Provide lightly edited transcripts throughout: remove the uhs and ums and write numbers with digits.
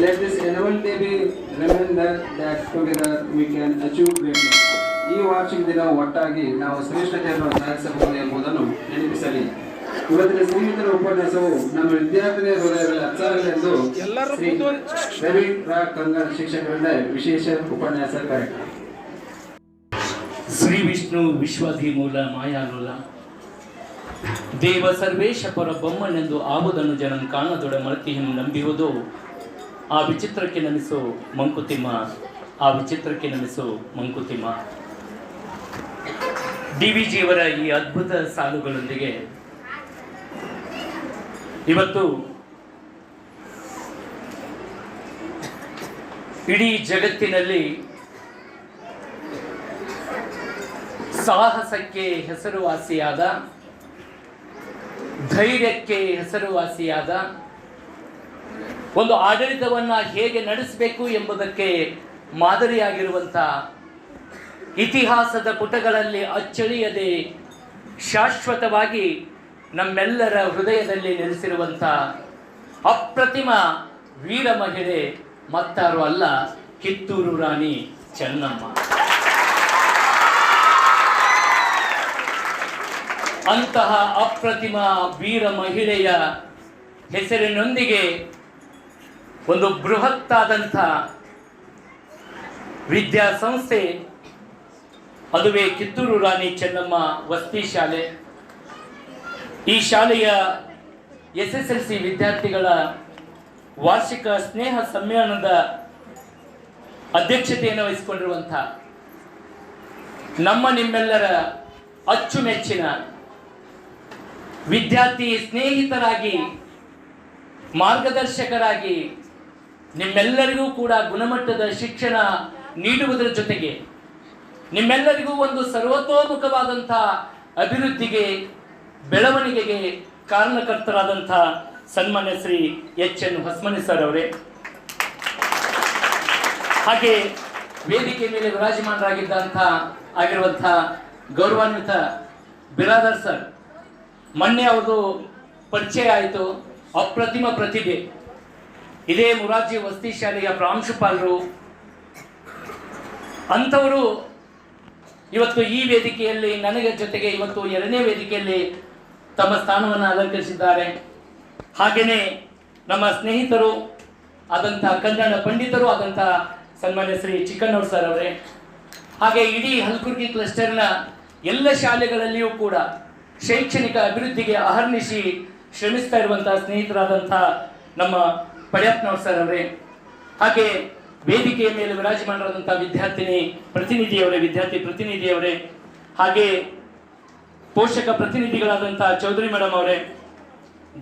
Let this annual day be reminder that together we can achieve greatness. ಈ ವಾರ್ಷಿಕ ದಿನ ಒಟ್ಟಾಗಿ ನಾವು ಶ್ರೇಷ್ಠತೆಯನ್ನು ಸಾಧಿಸಬಹುದು ಎಂಬುದನ್ನು ನೆನಪಿಸಲಿ. ಇವತ್ತಿನ ಸ್ನೇಹಿತರ ಉಪನ್ಯಾಸವು ನಮ್ಮ ವಿದ್ಯಾರ್ಥಿನಿಯ ಹೃದಯದಲ್ಲಿ ಅಚ್ಚಾಗಲೆಂದು ಶ್ರೀ ರವಿ ಕಂಗಲ್ ಶಿಕ್ಷಕರಿಂದ ವಿಶೇಷ ಉಪನ್ಯಾಸ ಕಾರ್ಯಕ್ರಮ. ಶ್ರೀ ವಿಷ್ಣು ವಿಶ್ವಾಧಿ ಮೂಲ ಮಾಯಾಲೋಲ ದೇವ ಸರ್ವೇಶ ಪರ ಬೊಮ್ಮನೆಂದು ಆವುದನ್ನು ಜನಂ ಕಾಣದೊಡ ಮಳತಿಯನ್ನು ನಂಬಿಹುದು ಆ ವಿಚಿತ್ರಕ್ಕೆ ನಮಿಸು ಮಂಕುತಿಮ್ಮ, ಆ ವಿಚಿತ್ರಕ್ಕೆ ನಮಿಸು ಮಂಕುತಿಮ್ಮ. DVಜಿಯವರ ಈ ಅದ್ಭುತ ಸಾಲುಗಳೊಂದಿಗೆ ಇವತ್ತು ಇಡೀ ಜಗತ್ತಿನಲ್ಲಿ ಸಾಹಸಕ್ಕೆ ಹೆಸರುವಾಸಿಯಾದ, ಧೈರ್ಯಕ್ಕೆ ಹೆಸರುವಾಸಿಯಾದ, ಒಂದು ಆಡಳಿತವನ್ನು ಹೇಗೆ ನಡೆಸಬೇಕು ಎಂಬುದಕ್ಕೆ ಮಾದರಿಯಾಗಿರುವಂಥ, ಇತಿಹಾಸದ ಪುಟಗಳಲ್ಲಿ ಅಚ್ಚಳಿಯದೆ ಶಾಶ್ವತವಾಗಿ ನಮ್ಮೆಲ್ಲರ ಹೃದಯದಲ್ಲಿ ನೆಲೆಸಿರುವಂಥ ಅಪ್ರತಿಮ ವೀರ ಮಹಿಳೆ ಮತ್ತಾರು ಅಲ್ಲ, ಕಿತ್ತೂರು ರಾಣಿ ಚೆನ್ನಮ್ಮ. ಅಂತಹ ಅಪ್ರತಿಮ ವೀರ ಮಹಿಳೆಯ ಹೆಸರಿನೊಂದಿಗೆ ಒಂದು ಬೃಹತ್ತಾದಂಥ ವಿದ್ಯಾಸಂಸ್ಥೆ, ಅದುವೇ ಕಿತ್ತೂರು ರಾಣಿ ಚೆನ್ನಮ್ಮ ವಸತಿ ಶಾಲೆ. ಈ ಶಾಲೆಯ SSLC ವಿದ್ಯಾರ್ಥಿಗಳ ವಾರ್ಷಿಕ ಸ್ನೇಹ ಸಮ್ಮೇಳನದ ಅಧ್ಯಕ್ಷತೆಯನ್ನು ವಹಿಸಿಕೊಂಡಿರುವಂಥ ನಮ್ಮ ನಿಮ್ಮೆಲ್ಲರ ಅಚ್ಚುಮೆಚ್ಚಿನ ವಿದ್ಯಾರ್ಥಿ ಸ್ನೇಹಿತರಾಗಿ, ಮಾರ್ಗದರ್ಶಕರಾಗಿ ನಿಮ್ಮೆಲ್ಲರಿಗೂ ಕೂಡ ಗುಣಮಟ್ಟದ ಶಿಕ್ಷಣ ನೀಡುವುದರ ಜೊತೆಗೆ ನಿಮ್ಮೆಲ್ಲರಿಗೂ ಒಂದು ಸರ್ವತೋಮುಖವಾದಂಥ ಅಭಿವೃದ್ಧಿಗೆ, ಬೆಳವಣಿಗೆಗೆ ಕಾರಣಕರ್ತರಾದಂಥ ಸನ್ಮಾನ್ಯ ಶ್ರೀ HN ಹೊಸ್ಮನಿ ಸರ್ ಅವರೇ, ಹಾಗೆ ವೇದಿಕೆ ಮೇಲೆ ಆಗಿರುವಂಥ ಗೌರವಾನ್ವಿತ ಬಿರಾದರ್ ಸರ್, ಮೊನ್ನೆ ಅವ್ರದ್ದು ಪರಿಚಯ ಆಯಿತು. ಅಪ್ರತಿಮ ಪ್ರತಿಭೆ, ಇದೇ ಮುರಾರ್ಜಿ ವಸತಿ ಶಾಲೆಯ ಪ್ರಾಂಶುಪಾಲರು. ಅಂಥವರು ಇವತ್ತು ಈ ವೇದಿಕೆಯಲ್ಲಿ ನನಗೆ ಜೊತೆಗೆ ಇವತ್ತು ಎರಡನೇ ವೇದಿಕೆಯಲ್ಲಿ ತಮ್ಮ ಸ್ಥಾನವನ್ನು ಅಲಂಕರಿಸಿದ್ದಾರೆ. ಹಾಗೆಯೇ ನಮ್ಮ ಸ್ನೇಹಿತರು ಆದಂಥ ಕನ್ನಡ ಪಂಡಿತರು ಆದಂಥ ಸನ್ಮಾನ್ಯ ಶ್ರೀ ಚಿಕ್ಕಣ್ಣವ್ರ ಸರ್ ಅವರೇ, ಹಾಗೆ ಇಡೀ ಹಲ್ಕುರ್ಗಿ ಕ್ಲಸ್ಟರ್ನ ಎಲ್ಲ ಶಾಲೆಗಳಲ್ಲಿಯೂ ಕೂಡ ಶೈಕ್ಷಣಿಕ ಅಭಿವೃದ್ಧಿಗೆ ಅಹರ್ನಿಶಿ ಶ್ರಮಿಸ್ತಾ ಇರುವಂಥ ಸ್ನೇಹಿತರಾದಂಥ ನಮ್ಮ ಪಡ್ಯಪ್ಪನವ್ರ ಸರ್ ಅವರೇ, ಹಾಗೆ ವೇದಿಕೆಯ ಮೇಲೆ ವಿರಾಜಮಾನರಾದಂಥ ವಿದ್ಯಾರ್ಥಿ ಪ್ರತಿನಿಧಿಯವರೇ, ಹಾಗೆ ಪೋಷಕ ಪ್ರತಿನಿಧಿಗಳಾದಂಥ ಚೌಧರಿ ಮೇಡಮ್ ಅವರೇ,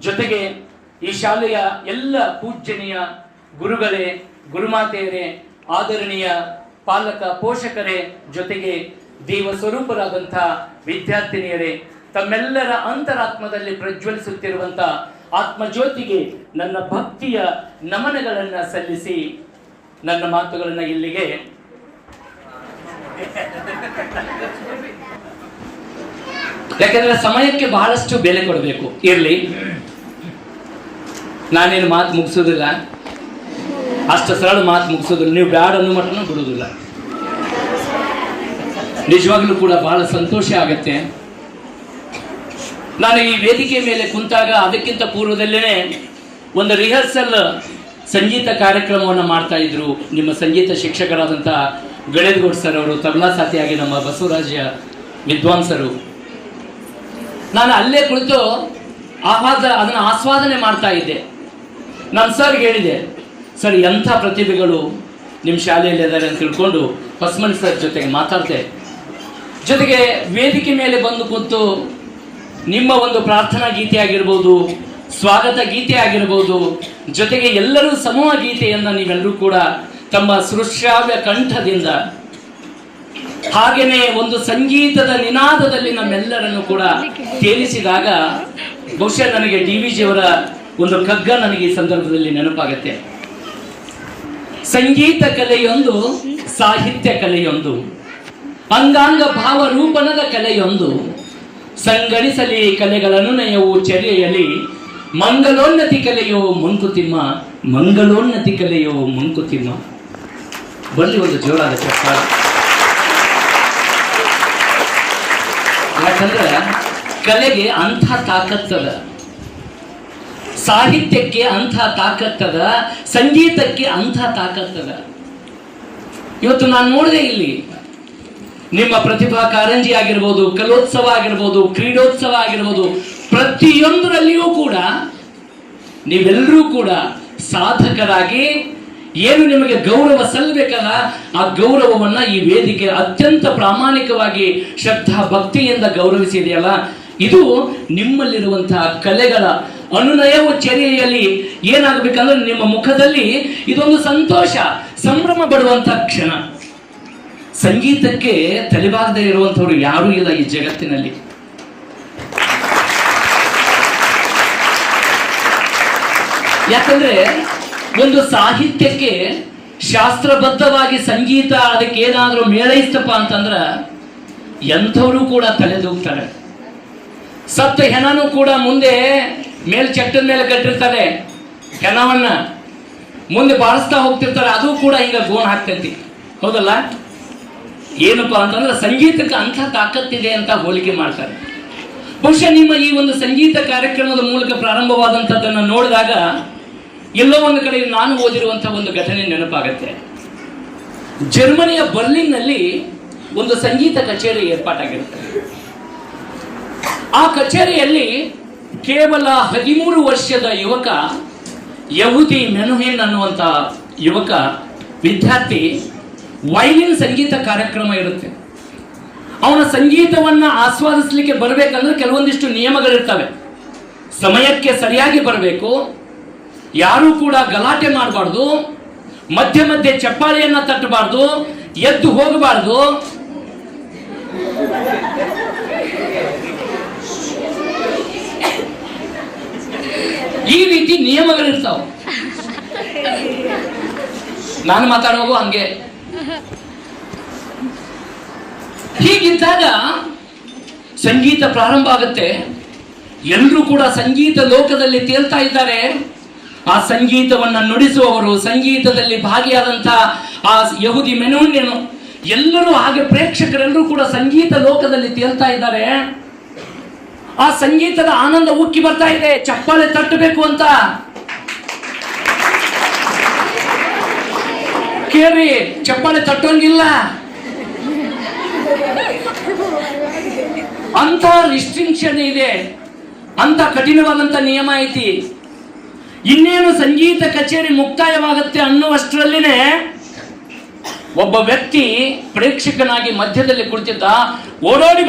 ಜೊತೆಗೆ ಈ ಶಾಲೆಯ ಎಲ್ಲ ಪೂಜ್ಯನೀಯ ಗುರುಗಳೇ, ಗುರುಮಾತೆಯರೇ, ಆದರಣೀಯ ಪಾಲಕ ಪೋಷಕರೇ, ಜೊತೆಗೆ ದೇವ ಸ್ವರೂಪರಾದಂಥ ವಿದ್ಯಾರ್ಥಿನಿಯರೇ, ತಮ್ಮೆಲ್ಲರ ಅಂತರಾತ್ಮದಲ್ಲಿ ಪ್ರಜ್ವಲಿಸುತ್ತಿರುವಂಥ ಆತ್ಮಜ್ಯೋತಿಗೆ ನನ್ನ ಭಕ್ತಿಯ ನಮನಗಳನ್ನು ಸಲ್ಲಿಸಿ ನನ್ನ ಮಾತುಗಳನ್ನು ಇಲ್ಲಿಗೆ ಯಾಕೆಂದ್ರೆ ಸಮಯಕ್ಕೆ ಬಹಳಷ್ಟು ಬೆಲೆ ಕೊಡಬೇಕು. ಇರಲಿ, ನಾನೇನು ಮಾತು ಮುಗಿಸೋದಿಲ್ಲ, ಅಷ್ಟು ಸರಳ ಮಾತು ಮುಗಿಸೋದಿಲ್ಲ, ನೀವು ಬ್ಯಾಡ ಅನ್ನೋ ಮಟ್ಟನೂ ಬಿಡೋದಿಲ್ಲ. ನಿಜವಾಗ್ಲೂ ಕೂಡ ಬಹಳ ಸಂತೋಷ ಆಗತ್ತೆ. ನಾನು ಈ ವೇದಿಕೆ ಮೇಲೆ ಕುಂತಾಗ ಅದಕ್ಕಿಂತ ಪೂರ್ವದಲ್ಲೇ ಒಂದು ರಿಹರ್ಸಲ್ ಸಂಗೀತ ಕಾರ್ಯಕ್ರಮವನ್ನು ಮಾಡ್ತಾ ಇದ್ರು ನಿಮ್ಮ ಸಂಗೀತ ಶಿಕ್ಷಕರಾದಂಥ ಗಣೇಶಗೌಡ ಸರ್ ಅವರು, ತಬಲಾ ಸಾಥಿಯಾಗಿ ನಮ್ಮ ಬಸವರಾಜ ವಿದ್ವಾಂಸರು. ನಾನು ಅಲ್ಲೇ ಕುಳಿತು ಅದನ್ನು ಆಸ್ವಾದನೆ ಮಾಡ್ತಾ ಇದ್ದೆ. ನಾನು ಸರ್ಗೆ ಹೇಳಿದೆ, ಸರ್ ಎಂಥ ಪ್ರತಿಭೆಗಳು ನಿಮ್ಮ ಶಾಲೆಯಲ್ಲಿ ಇದ್ದಾರೆ ಅಂತ ತಿಳ್ಕೊಂಡು ಹೊಸ್ಮನಿ ಸರ್ ಜೊತೆಗೆ ಮಾತಾಡ್ತೆ. ಜೊತೆಗೆ ವೇದಿಕೆ ಮೇಲೆ ಬಂದು ಕೂತು ನಿಮ್ಮ ಒಂದು ಪ್ರಾರ್ಥನಾ ಗೀತೆ ಆಗಿರ್ಬೋದು, ಸ್ವಾಗತ ಗೀತೆ ಆಗಿರ್ಬೋದು, ಜೊತೆಗೆ ಎಲ್ಲರೂ ಸಮೂಹ ಗೀತೆಯನ್ನು ನೀವೆಲ್ಲರೂ ಕೂಡ ತಮ್ಮ ಸೃಶ್ರಾವ್ಯ ಕಂಠದಿಂದ, ಹಾಗೆಯೇ ಒಂದು ಸಂಗೀತದ ನಿನಾದದಲ್ಲಿ ನಮ್ಮೆಲ್ಲರನ್ನು ಕೂಡ ತೇಲಿಸಿದಾಗ ಬಹುಶಃ ನನಗೆ DVಜಿಯವರ ಒಂದು ಕಗ್ಗ ನನಗೆ ಈ ಸಂದರ್ಭದಲ್ಲಿ ನೆನಪಾಗತ್ತೆ. ಸಂಗೀತ ಕಲೆಯೊಂದು, ಸಾಹಿತ್ಯ ಕಲೆಯೊಂದು, ಅಂಗಾಂಗ ಭಾವ ರೂಪಣದ ಕಲೆಯೊಂದು, ಸಂಗಣಿಸಲಿ ಕಲೆಗಳನ್ನು ನಯವು ಚರ್ಯೆಯಲಿ ಮಂಗಲೋನ್ನತಿ ಕಲೆಯೋ ಮಂಕುತಿಮ್ಮ, ಮಂಗಲೋನ್ನತಿ ಕಲೆಯೋ ಮಂಕುತಿಮ್ಮ. ಬನ್ನಿ ಒಂದು ಜೋರಾದ ಚಪ್ಪಾಳೆ. ಯಾಕಂದ್ರೆ ಕಲೆಗೆ ಅಂಥ ತಾಕತ್ತದ, ಸಾಹಿತ್ಯಕ್ಕೆ ಅಂಥ ತಾಕತ್ತದ, ಸಂಗೀತಕ್ಕೆ ಅಂಥ ತಾಕತ್ತದ. ಇವತ್ತು ನಾನು ನೋಡಿದೆ ಇಲ್ಲಿ ನಿಮ್ಮ ಪ್ರತಿಭಾ ಕಾರಂಜಿ ಆಗಿರ್ಬೋದು, ಕಲೋತ್ಸವ ಆಗಿರ್ಬೋದು, ಕ್ರೀಡೋತ್ಸವ ಆಗಿರ್ಬೋದು, ಪ್ರತಿಯೊಂದರಲ್ಲಿಯೂ ಕೂಡ ನೀವೆಲ್ಲರೂ ಕೂಡ ಸಾಧಕರಾಗಿ ಏನು ನಿಮಗೆ ಗೌರವ ಸಲ್ಲಬೇಕಲ್ಲ, ಆ ಗೌರವವನ್ನ ಈ ವೇದಿಕೆ ಅತ್ಯಂತ ಪ್ರಾಮಾಣಿಕವಾಗಿ ಶ್ರದ್ಧಾ ಭಕ್ತಿಯಿಂದ ಗೌರವಿಸಿದೆಯಲ್ಲ, ಇದು ನಿಮ್ಮಲ್ಲಿರುವಂತಹ ಕಲೆಗಳ ಅನುನಯವು ಚರ್ಯೆಯಲ್ಲಿ ಏನಾಗಬೇಕಂದ್ರೆ ನಿಮ್ಮ ಮುಖದಲ್ಲಿ ಇದೊಂದು ಸಂತೋಷ, ಸಂಭ್ರಮ ಪಡುವಂತಹ ಕ್ಷಣ. ಸಂಗೀತಕ್ಕೆ ತಲೆಬಾಗದೇ ಇರುವಂತವರು ಯಾರೂ ಇಲ್ಲ ಈ ಜಗತ್ತಿನಲ್ಲಿ. ಯಾಕಂದ್ರೆ ಒಂದು ಸಾಹಿತ್ಯಕ್ಕೆ ಶಾಸ್ತ್ರಬದ್ಧವಾಗಿ ಸಂಗೀತ ಅದಕ್ಕೆ ಏನಾದರೂ ಮೇಳೈಸ್ತಪ್ಪ ಅಂತಂದ್ರ ಎಂಥವರು ಕೂಡ ತಲೆದೂಗ್ತಾರೆ. ಸತ್ತ ಹೆಣನೂ ಕೂಡ ಮುಂದೆ ಚಟ್ಟದ ಮೇಲೆ ಕಟ್ಟಿರ್ತಾರೆ, ಹೆಣವನ್ನ ಮುಂದೆ ಬಾರಿಸ್ತಾ ಹೋಗ್ತಿರ್ತಾರೆ, ಅದು ಕೂಡ ಹಿಂಗ ಗೋಣ ಹಾಕ್ತೈತಿ. ಹೌದಲ್ಲ? ಏನಪ್ಪಾ ಅಂತಂದ್ರೆ ಸಂಗೀತಕ್ಕೆ ಅಂಥ ತಾಕತ್ತಿದೆ ಅಂತ ಹೋಲಿಕೆ ಮಾಡ್ತಾರೆ. ಬಹುಶಃ ನಿಮ್ಮ ಈ ಒಂದು ಸಂಗೀತ ಕಾರ್ಯಕ್ರಮದ ಮೂಲಕ ಪ್ರಾರಂಭವಾದಂಥದ್ದನ್ನು ನೋಡಿದಾಗ ಎಲ್ಲೋ ಒಂದು ಕಡೆ ನಾನು ಓದಿರುವಂತಹ ಒಂದು ಘಟನೆ ನೆನಪಾಗತ್ತೆ. ಜರ್ಮನಿಯ ಬರ್ಲಿನ್ನಲ್ಲಿ ಒಂದು ಸಂಗೀತ ಕಚೇರಿ ಏರ್ಪಾಟಾಗಿರುತ್ತೆ. ಆ ಕಚೇರಿಯಲ್ಲಿ ಕೇವಲ 13 ವರ್ಷದ ಯುವಕ ಯಹೂದಿ ಮೆನುಹೇನ್ ಅನ್ನುವಂಥ ಯುವಕ ವಿದ್ಯಾರ್ಥಿ ವೈಲಿನ್ ಸಂಗೀತ ಕಾರ್ಯಕ್ರಮ ಇರುತ್ತೆ. ಅವನ ಸಂಗೀತವನ್ನ ಆಸ್ವಾದಿಸಲಿಕ್ಕೆ ಬರಬೇಕಂದ್ರೆ ಕೆಲವೊಂದಿಷ್ಟು ನಿಯಮಗಳಿರ್ತವೆ. ಸಮಯಕ್ಕೆ ಸರಿಯಾಗಿ ಬರಬೇಕು, ಯಾರೂ ಕೂಡ ಗಲಾಟೆ ಮಾಡಬಾರ್ದು, ಮಧ್ಯೆ ಮಧ್ಯೆ ಚಪ್ಪಾಳೆಯನ್ನ ತಟ್ಟಬಾರ್ದು, ಎದ್ದು ಹೋಗಬಾರ್ದು. ಈ ರೀತಿ ನಿಯಮಗಳಿರ್ತಾವ. ನಾನು ಮಾತಾಡುವಾಗ ಹಂಗೆ. ಹೀಗಿದ್ದಾಗ ಸಂಗೀತ ಪ್ರಾರಂಭ ಆಗುತ್ತೆ. ಎಲ್ಲರೂ ಕೂಡ ಸಂಗೀತ ಲೋಕದಲ್ಲಿ ತೇಲ್ತಾ ಇದ್ದಾರೆ. ಆ ಸಂಗೀತವನ್ನ ನುಡಿಸುವವರು, ಸಂಗೀತದಲ್ಲಿ ಭಾಗಿಯಾದಂತಹ ಆ ಯಹೂದಿ ಮೆನುಹೇನ್, ಎಲ್ಲರೂ ಹಾಗೆ ಪ್ರೇಕ್ಷಕರೆಲ್ಲರೂ ಕೂಡ ಸಂಗೀತ ಲೋಕದಲ್ಲಿ ತೇಲ್ತಾ ಇದ್ದಾರೆ. ಆ ಸಂಗೀತದ ಆನಂದ ಉಕ್ಕಿ ಬರ್ತಾ ಇದೆ, ಚಪ್ಪಾಳೆ ತಟ್ಟಬೇಕು ಅಂತ. ಕೇಳಿ, ಚಪ್ಪಾಳೆ ತಟ್ಟೋಂಗಿಲ್ಲ ಅಂತ ರಿಸ್ಟ್ರಿಕ್ಷನ್ ಇದೆ, ಅಂತ ಕಠಿಣವಾದಂತ ನಿಯಮ ಐತಿ. ಇನ್ನೇನು ಸಂಗೀತ ಕಚೇರಿ ಮುಕ್ತಾಯವಾಗುತ್ತೆ ಅನ್ನುವಷ್ಟರಲ್ಲಿನೇ ಒಬ್ಬ ವ್ಯಕ್ತಿ ಪ್ರೇಕ್ಷಕನಾಗಿ ಮಧ್ಯದಲ್ಲಿ ಕುಳಿತಿದ್ದ ಓಡೋಡಿ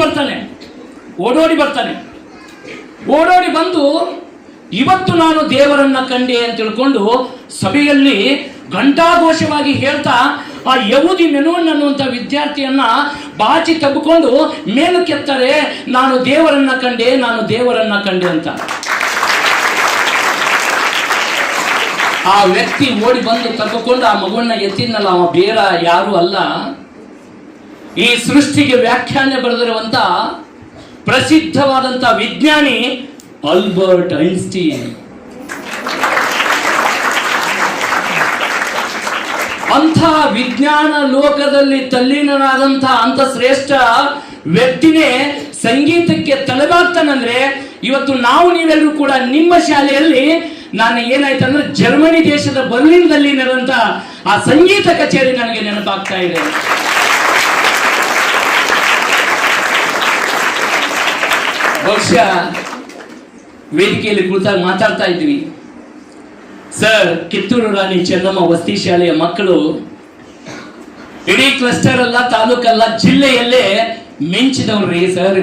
ಬಂದು ಇವತ್ತು ನಾನು ದೇವರನ್ನ ಕಂಡೆ ಅಂತ ತಿಳ್ಕೊಂಡು ಸಭೆಯಲ್ಲಿ ಘಂಟಾಘೋಷವಾಗಿ ಹೇಳ್ತಾ ಆ ಯಹೂದಿ ಮೆನುಹೇನ್ ಅನ್ನುವಂಥ ವಿದ್ಯಾರ್ಥಿಯನ್ನ ಬಾಚಿ ತಬ್ಬಿಕೊಂಡು ಮೇಲಕ್ಕೆತ್ತಾರೆ, ನಾನು ದೇವರನ್ನ ಕಂಡೆ ಅಂತ. ಆ ವ್ಯಕ್ತಿ ಓಡಿ ಬಂದು ತಬ್ಬಿಕೊಂಡು ಆ ಮಗುವನ್ನ ಎತ್ತಿದ್ನಲ್ಲ, ಅವ ಬೇರ ಯಾರು ಅಲ್ಲ, ಈ ಸೃಷ್ಟಿಗೆ ವ್ಯಾಖ್ಯಾನ ಬರೆದಿರುವಂತ ಪ್ರಸಿದ್ಧವಾದಂತ ವಿಜ್ಞಾನಿ ಆಲ್ಬರ್ಟ್ ಐನ್ಸ್ಟೀನ್. ಅಂಥ ವಿಜ್ಞಾನ ಲೋಕದಲ್ಲಿ ತಲ್ಲೀನರಾದಂಥ ಅಂತ ಶ್ರೇಷ್ಠ ವ್ಯಕ್ತಿನೇ ಸಂಗೀತಕ್ಕೆ ತಲೆಬಾಗ್ತಾನಂದ್ರೆ, ಇವತ್ತು ನೀವೆಲ್ಲರೂ ಕೂಡ ನಿಮ್ಮ ಶಾಲೆಯಲ್ಲಿ ನಾನು ಏನಾಯ್ತಂದ್ರೆ ಜರ್ಮನಿ ದೇಶದ ಬರ್ಲಿನ್ನಲ್ಲಿ ನಡೆದಂತ ಆ ಸಂಗೀತ ಕಚೇರಿ ನನಗೆ ನೆನಪಾಗ್ತಾ ಇದೆ. ಬಹುಶಃ ವೇದಿಕೆಯಲ್ಲಿ ಕುಳಿತಾಗ ಮಾತಾಡ್ತಾ ಇದ್ವಿ, ಸರ್ ಕಿತ್ತೂರು ರಾಣಿ ಚೆನ್ನಮ್ಮ ವಸತಿ ಶಾಲೆಯ ಮಕ್ಕಳು ಇಡೀ ಕ್ಲಸ್ಟರ್ ಅಲ್ಲ, ತಾಲೂಕಲ್ಲ, ಜಿಲ್ಲೆಯಲ್ಲೇ ಮಿಂಚಿದವ್ರಿ ಸರ್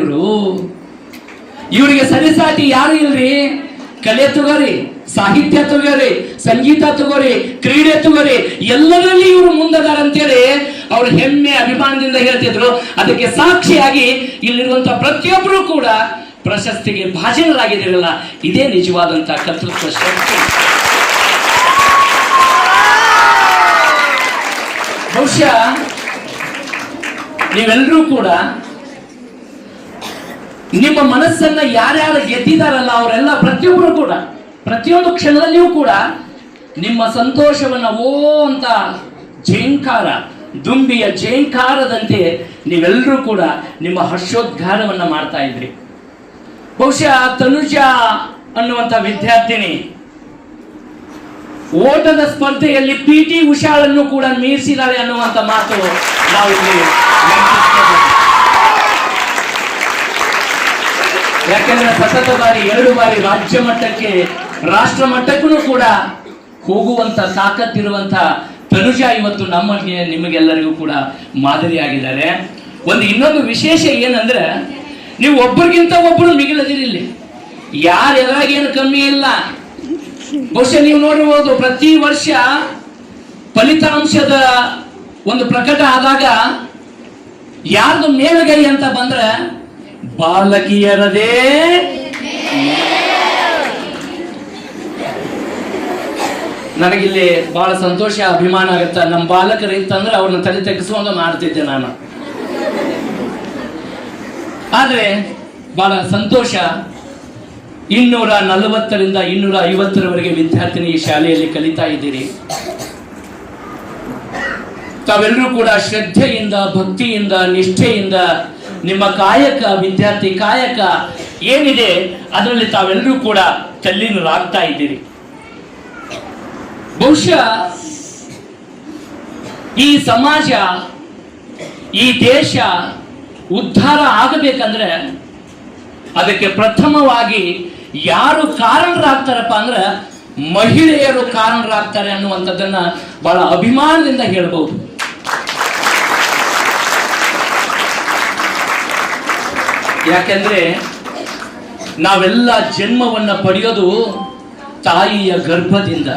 ಇವರಿಗೆ ಸರಿಸಾಟಿ ಯಾರು ಇಲ್ರಿ. ಕಲೆ ತಗೋರಿ, ಸಾಹಿತ್ಯ ತಗೋರಿ, ಸಂಗೀತ ತಗೋರಿ, ಕ್ರೀಡೆ ತಗೋರಿ, ಎಲ್ಲರಲ್ಲಿ ಇವರು ಮುಂದದಾರ ಅಂತೇಳಿ ಅವರು ಹೆಮ್ಮೆ ಅಭಿಮಾನದಿಂದ ಹೇಳ್ತಿದ್ರು. ಅದಕ್ಕೆ ಸಾಕ್ಷಿಯಾಗಿ ಇಲ್ಲಿರುವಂತಹ ಪ್ರತಿಯೊಬ್ಬರು ಕೂಡ ಪ್ರಶಸ್ತಿಗೆ ಭಾಜನರಾಗಿದ್ದೀರಲ್ಲ, ಇದೇ ನಿಜವಾದಂತಹ ಕರ್ತೃತ್ವ ಶಕ್ತಿ. ಬಹುಶಃ ನೀವೆಲ್ಲರೂ ಕೂಡ ನಿಮ್ಮ ಮನಸ್ಸನ್ನ ಯಾರ್ಯಾರು ಗೆದ್ದಿದಾರಲ್ಲ ಅವರೆಲ್ಲ ಪ್ರತಿಯೊಬ್ಬರು ಕೂಡ ಪ್ರತಿಯೊಂದು ಕ್ಷಣದಲ್ಲಿಯೂ ಕೂಡ ನಿಮ್ಮ ಸಂತೋಷವನ್ನು ಓ ಅಂತ ಜೇಂಕಾರ, ದುಂಬಿಯ ಜೇಂಕಾರದಂತೆ ನೀವೆಲ್ಲರೂ ಕೂಡ ನಿಮ್ಮ ಹರ್ಷೋದ್ಗಾರವನ್ನು ಮಾಡ್ತಾ ಇದ್ರಿ. ಬಹುಶಃ ತನುಜಾ ಅನ್ನುವಂಥ ವಿದ್ಯಾರ್ಥಿನಿ ಓಟದ ಸ್ಪರ್ಧೆಯಲ್ಲಿ PT ಉಷಾಳನ್ನು ಕೂಡ ಮೀರಿಸಿದಾಳೆ ಅನ್ನುವಂಥ ಮಾತು ನಾವು ಇಲ್ಲಿ ಯಾಕೆಂದ್ರೆ ಸತತ ಬಾರಿ 2 ಬಾರಿ ರಾಜ್ಯ ಮಟ್ಟಕ್ಕೆ, ರಾಷ್ಟ್ರ ಮಟ್ಟಕ್ಕೂ ಕೂಡ ಹೋಗುವಂತ ತಾಕತ್ತಿರುವಂತ ತನುಜಾ ಇವತ್ತು ನಮಗೆ ನಿಮಗೆಲ್ಲರಿಗೂ ಕೂಡ ಮಾದರಿಯಾಗಿದ್ದಾರೆ. ಇನ್ನೊಂದು ವಿಶೇಷ ಏನಂದ್ರೆ, ನೀವು ಒಬ್ಬರಿಗಿಂತ ಒಬ್ಬರು ಮಿಗಿಲದಿರಲಿ, ಯಾರೆಲ್ಲರಿಗೇನು ಕಮ್ಮಿ ಇಲ್ಲ. ಬಹುಶಃ ನೀವು ನೋಡಿರ್ಬೋದು, ಪ್ರತಿ ವರ್ಷ ಫಲಿತಾಂಶದ ಒಂದು ಪ್ರಕಟ ಆದಾಗ ಯಾರ್ದು ಮೇಲುಗೈ ಅಂತ ಬಂದ್ರೆ ಬಾಲಕಿಯರದೇ. ನನಗಿಲ್ಲಿ ಬಹಳ ಸಂತೋಷ, ಅಭಿಮಾನ ಆಗುತ್ತೆ. ನಮ್ಮ ಬಾಲಕರು ಇತ್ತಂದ್ರೆ ಅವ್ರನ್ನ ತಲೆ ತೆಗೆಸುವಂಗ ಮಾಡ್ತಿದ್ದೆ ನಾನು. ಆದ್ರೆ ಬಹಳ ಸಂತೋಷ, 240ರಿಂದ 250ರವರೆಗೆ ವಿದ್ಯಾರ್ಥಿನಿ ಈ ಶಾಲೆಯಲ್ಲಿ ಕಲಿತಾ ಇದ್ದೀರಿ. ತಾವೆಲ್ಲರೂ ಕೂಡ ಶ್ರದ್ಧೆಯಿಂದ, ಭಕ್ತಿಯಿಂದ, ನಿಷ್ಠೆಯಿಂದ ನಿಮ್ಮ ಕಾಯಕ, ವಿದ್ಯಾರ್ಥಿ ಕಾಯಕ ಏನಿದೆ ಅದರಲ್ಲಿ ತಾವೆಲ್ಲರೂ ಕೂಡ ತಲ್ಲೀನರಾಗ್ತಾ ಇದ್ದೀರಿ. ಬಹುಶಃ ಈ ಸಮಾಜ, ಈ ದೇಶ ಉದ್ಧಾರ ಆಗಬೇಕಂದ್ರೆ ಅದಕ್ಕೆ ಪ್ರಥಮವಾಗಿ ಯಾರು ಕಾರಣರಾಗ್ತಾರಪ್ಪ ಅಂದ್ರೆ ಮಹಿಳೆಯರು ಕಾರಣರಾಗ್ತಾರೆ ಅನ್ನುವಂಥದ್ದನ್ನ ಬಹಳ ಅಭಿಮಾನದಿಂದ ಹೇಳ್ಬೋದು. ಯಾಕೆಂದ್ರೆ ನಾವೆಲ್ಲ ಜನ್ಮವನ್ನ ಪಡೆಯೋದು ತಾಯಿಯ ಗರ್ಭದಿಂದ.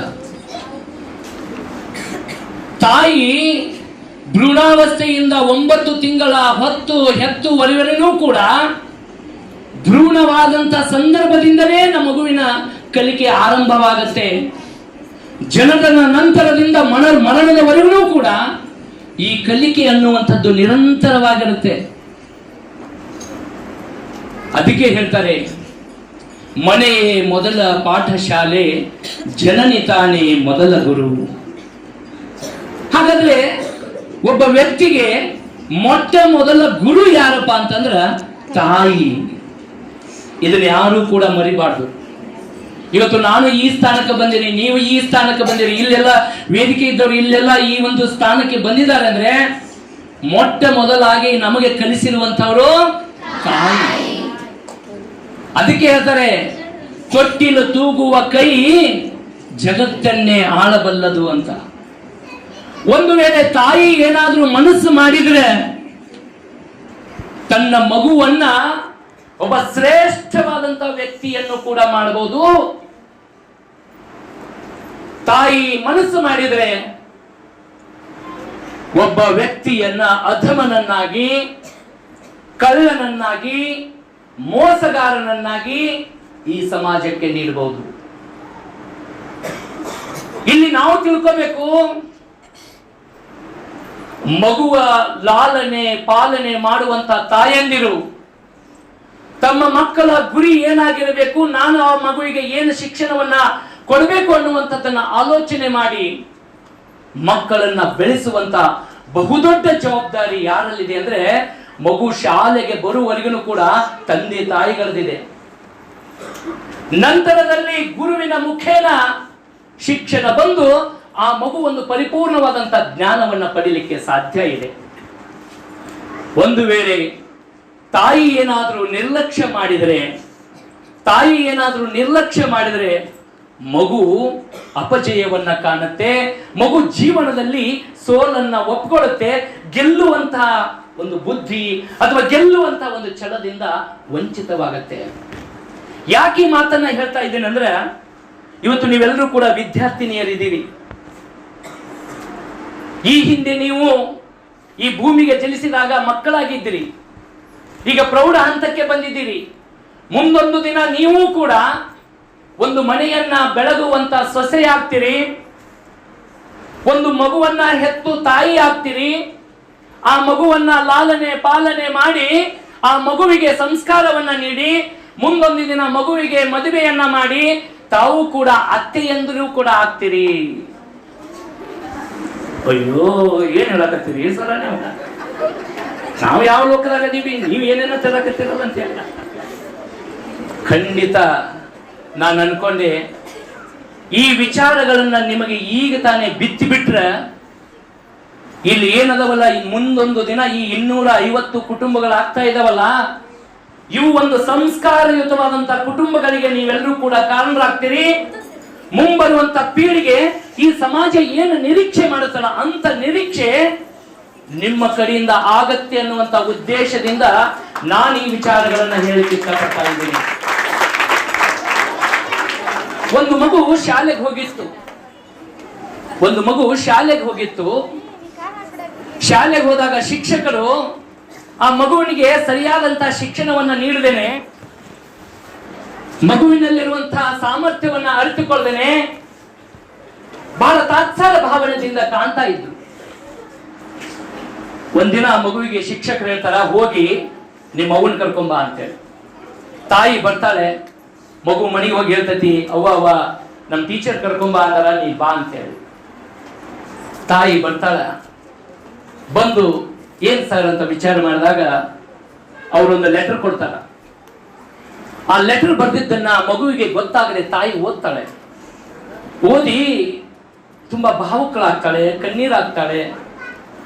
ತಾಯಿ ಭ್ರೂಣಾವಸ್ಥೆಯಿಂದ 9 ತಿಂಗಳ ಹೊತ್ತು ಹೆತ್ತುವರೆವರೆಗೂ ಕೂಡ ಭ್ರೂಣವಾದಂಥ ಸಂದರ್ಭದಿಂದಲೇ ನಮ್ಮ ಮಗುವಿನ ಕಲಿಕೆ ಆರಂಭವಾಗುತ್ತೆ. ಜನನ ನಂತರದಿಂದ ಮರಣದವರೆಗೂ ಕೂಡ ಈ ಕಲಿಕೆ ಅನ್ನುವಂಥದ್ದು ನಿರಂತರವಾಗಿರುತ್ತೆ. ಅದಕ್ಕೆ ಹೇಳ್ತಾರೆ, ಮನೆಯೇ ಮೊದಲ ಪಾಠಶಾಲೆ, ಜನನಿ ತಾನೇ ಮೊದಲ ಗುರು. ಹಾಗಾದ್ರೆ ಒಬ್ಬ ವ್ಯಕ್ತಿಗೆ ಮೊಟ್ಟ ಮೊದಲ ಗುರು ಯಾರಪ್ಪ ಅಂತಂದ್ರ ತಾಯಿ. ಇದನ್ನ ಯಾರು ಕೂಡ ಮರಿಬಾರ್ದು. ಇವತ್ತು ನಾನು ಈ ಸ್ಥಾನಕ್ಕೆ ಬಂದಿನಿ, ನೀವು ಈ ಸ್ಥಾನಕ್ಕೆ ಬಂದಿರಿ, ಇಲ್ಲೆಲ್ಲ ವೇದಿಕೆ ಇದ್ದವರು ಇಲ್ಲೆಲ್ಲ ಈ ಒಂದು ಸ್ಥಾನಕ್ಕೆ ಬಂದಿದ್ದಾರೆ ಅಂದ್ರೆ ಮೊಟ್ಟ ಮೊದಲಾಗಿ ನಮಗೆ ಕಲಿಸಿರುವಂತವರು ತಾಯಿ. ಅದಕ್ಕೆ ಹೇಳ್ತಾರೆ, ತೊಟ್ಟಿಲು ತೂಗುವ ಕೈ ಜಗತ್ತನ್ನೇ ಆಳಬಲ್ಲದು ಅಂತ. ಒಂದು ವೇಳೆ ತಾಯಿ ಏನಾದ್ರೂ ಮನಸ್ಸು ಮಾಡಿದ್ರೆ ತನ್ನ ಮಗುವನ್ನ ಒಬ್ಬ ಶ್ರೇಷ್ಠವಾದಂತಹ ವ್ಯಕ್ತಿಯನ್ನು ಕೂಡ ಮಾಡಬಹುದು. ತಾಯಿ ಮನಸ್ಸು ಮಾಡಿದ್ರೆ ಒಬ್ಬ ವ್ಯಕ್ತಿಯನ್ನ ಅಧಮನನ್ನಾಗಿ, ಕಳ್ಳನನ್ನಾಗಿ, ಮೋಸಗಾರನನ್ನಾಗಿ ಈ ಸಮಾಜಕ್ಕೆ ನೀಡಬಹುದು. ಇಲ್ಲಿ ನಾವು ತಿಳ್ಕೋಬೇಕು, ಮಗುವ ಲಾಲನೆ ಪಾಲನೆ ಮಾಡುವಂತ ತಾಯಂದಿರು ತಮ್ಮ ಮಕ್ಕಳ ಗುರಿ ಏನಾಗಿರಬೇಕು, ನಾನು ಆ ಮಗುವಿಗೆ ಏನು ಶಿಕ್ಷಣವನ್ನ ಕೊಡಬೇಕು ಅನ್ನುವಂಥದ್ದನ್ನ ಆಲೋಚನೆ ಮಾಡಿ ಮಕ್ಕಳನ್ನ ಬೆಳೆಸುವಂತ ಬಹುದೊಡ್ಡ ಜವಾಬ್ದಾರಿ ಯಾರಲ್ಲಿದೆ ಅಂದ್ರೆ ಮಗು ಶಾಲೆಗೆ ಬರುವವರೆಗೂ ಕೂಡ ತಂದೆ ತಾಯಿಗಳದಿದೆ. ನಂತರದಲ್ಲಿ ಗುರುವಿನ ಮುಖೇನ ಶಿಕ್ಷಣ ಬಂದು ಆ ಮಗು ಒಂದು ಪರಿಪೂರ್ಣವಾದಂತ ಜ್ಞಾನವನ್ನ ಪಡೀಲಿಕ್ಕೆ ಸಾಧ್ಯ ಇದೆ. ಒಂದು ವೇಳೆ ತಾಯಿ ಏನಾದ್ರೂ ನಿರ್ಲಕ್ಷ್ಯ ಮಾಡಿದರೆ ಮಗು ಅಪಜಯವನ್ನ ಕಾಣುತ್ತೆ. ಮಗು ಜೀವನದಲ್ಲಿ ಸೋಲನ್ನ ಒಪ್ಕೊಳ್ಳುತ್ತೆ. ಗೆಲ್ಲುವಂತಹ ಒಂದು ಬುದ್ಧಿ ಅಥವಾ ಗೆಲ್ಲುವಂತಹ ಒಂದು ಛಲದಿಂದ ವಂಚಿತವಾಗತ್ತೆ. ಯಾಕೆ ಈ ಮಾತನ್ನ ಹೇಳ್ತಾ ಇದ್ದೇನೆ ಅಂದ್ರೆ, ಇವತ್ತು ನೀವೆಲ್ಲರೂ ಕೂಡ ವಿದ್ಯಾರ್ಥಿನಿಯರಿದ್ದೀರಿ. ಈ ಹಿಂದೆ ನೀವು ಈ ಭೂಮಿಗೆ ಜನಿಸಿದಾಗ ಮಕ್ಕಳಾಗಿದ್ದೀರಿ, ಈಗ ಪ್ರೌಢ ಹಂತಕ್ಕೆ ಬಂದಿದ್ದೀರಿ. ಮುಂದೊಂದು ದಿನ ನೀವು ಕೂಡ ಒಂದು ಮನೆಯನ್ನ ಬೆಳಗುವಂತ ಸೊಸೆ ಆಗ್ತೀರಿ, ಒಂದು ಮಗುವನ್ನ ಹೆತ್ತು ತಾಯಿ ಆಗ್ತೀರಿ. ಆ ಮಗುವನ್ನ ಲಾಲನೆ ಪಾಲನೆ ಮಾಡಿ ಆ ಮಗುವಿಗೆ ಸಂಸ್ಕಾರವನ್ನ ನೀಡಿ ಮುಂದೊಂದು ದಿನ ಮಗುವಿಗೆ ಮದುವೆಯನ್ನ ಮಾಡಿ ತಾವು ಕೂಡ ಅತ್ತೆಯಂದರೂ ಕೂಡ ಆಗ್ತೀರಿ. ಅಯ್ಯೋ ಏನ್ ಹೇಳಕತ್ತೀರಿ ಸರ ನೀವು? ನಾವು ಯಾವ ಲೋಕದಾಗ ಇದೀವಿ, ನೀವು ಏನೇನೋ ತಿಳಕತ್ತೀರಲ್ಲ ಅಂತ ಹೇಳ. ಖಂಡಿತ ನಾನು ಅನ್ಕೊಂಡೆ ಈ ವಿಚಾರಗಳನ್ನ ನಿಮಗೆ ಈಗ ತಾನೇ ಬಿತ್ತಿ ಬಿಟ್ರೆ ಇಲ್ಲಿ ಏನದವಲ್ಲ, ಮುಂದೊಂದು ದಿನ ಈ 250 ಕುಟುಂಬಗಳಾಗ್ತಾ ಇದಾವಲ್ಲ, ಇವು ಒಂದು ಸಂಸ್ಕಾರಯುತವಾದಂತ ಕುಟುಂಬಗಳಿಗೆ ನೀವೆಲ್ಲರೂ ಕೂಡ ಕಾರಣರಾಗ್ತೀರಿ. ಮುಂಬರುವಂತ ಪೀಳಿಗೆ ಈ ಸಮಾಜ ಏನು ನಿರೀಕ್ಷೆ ಮಾಡುತ್ತಲ್ಲ ಅಂತ ನಿರೀಕ್ಷೆ ನಿಮ್ಮ ಕಡೆಯಿಂದ ಆಗತ್ತೆ ಅನ್ನುವಂತ ಉದ್ದೇಶದಿಂದ ನಾನು ಈ ವಿಚಾರಗಳನ್ನ ಹೇಳಿಕ್ಕೆ ಇಷ್ಟಪಡ್ತಾ ಇದ್ದೀನಿ. ಒಂದು ಮಗು ಶಾಲೆಗೆ ಹೋಗಿತ್ತು. ಶಾಲೆಗೆ ಹೋದಾಗ ಶಿಕ್ಷಕರು ಆ ಮಗುವಿನಿಗೆ ಸರಿಯಾದಂತಹ ಶಿಕ್ಷಣವನ್ನ ನೀಡದೇನೆ, ಮಗುವಿನಲ್ಲಿರುವಂತಹ ಸಾಮರ್ಥ್ಯವನ್ನ ಅರಿತುಕೊಳ್ಳದೇನೆ ಬಹಳ ತಾತ್ಸಾರ ಭಾವನೆಯಿಂದ ಕಾಣ್ತಾ ಇದ್ರು. ಒಂದಿನ ಆ ಮಗುವಿಗೆ ಶಿಕ್ಷಕರು ಹೇಳ್ತಾರ, ಹೋಗಿ ನಿಮ್ಮ ಅವ್ವನ್ ಕರ್ಕೊಂಬ ಅಂತೇಳಿ. ತಾಯಿ ಬರ್ತಾಳೆ, ಮಗು ಮನೆಗೆ ಹೋಗಿ ಹೇಳ್ತತಿ, ಅವ್ವ ನಮ್ ಟೀಚರ್ ಕರ್ಕೊಂಬ ಅಂದಾರ, ನೀ ಬಾ ಅಂತೇಳಿ. ತಾಯಿ ಬರ್ತಾಳ, ಬಂದು ಏನ್ ಸರ್ ಅಂತ ವಿಚಾರ ಮಾಡಿದಾಗ ಅವರೊಂದು ಲೆಟರ್ ಕೊಡ್ತಾರ. ಆ ಲೆಟರ್ ಬರ್ದಿದ್ದನ್ನ ಮಗುವಿಗೆ ಗೊತ್ತಾಗದೆ ತಾಯಿ ಓದ್ತಾಳೆ. ಓದಿ ತುಂಬಾ ಭಾವುಕಳಾಗ್ತಾಳೆ, ಕಣ್ಣೀರಾಗ್ತಾಳೆ.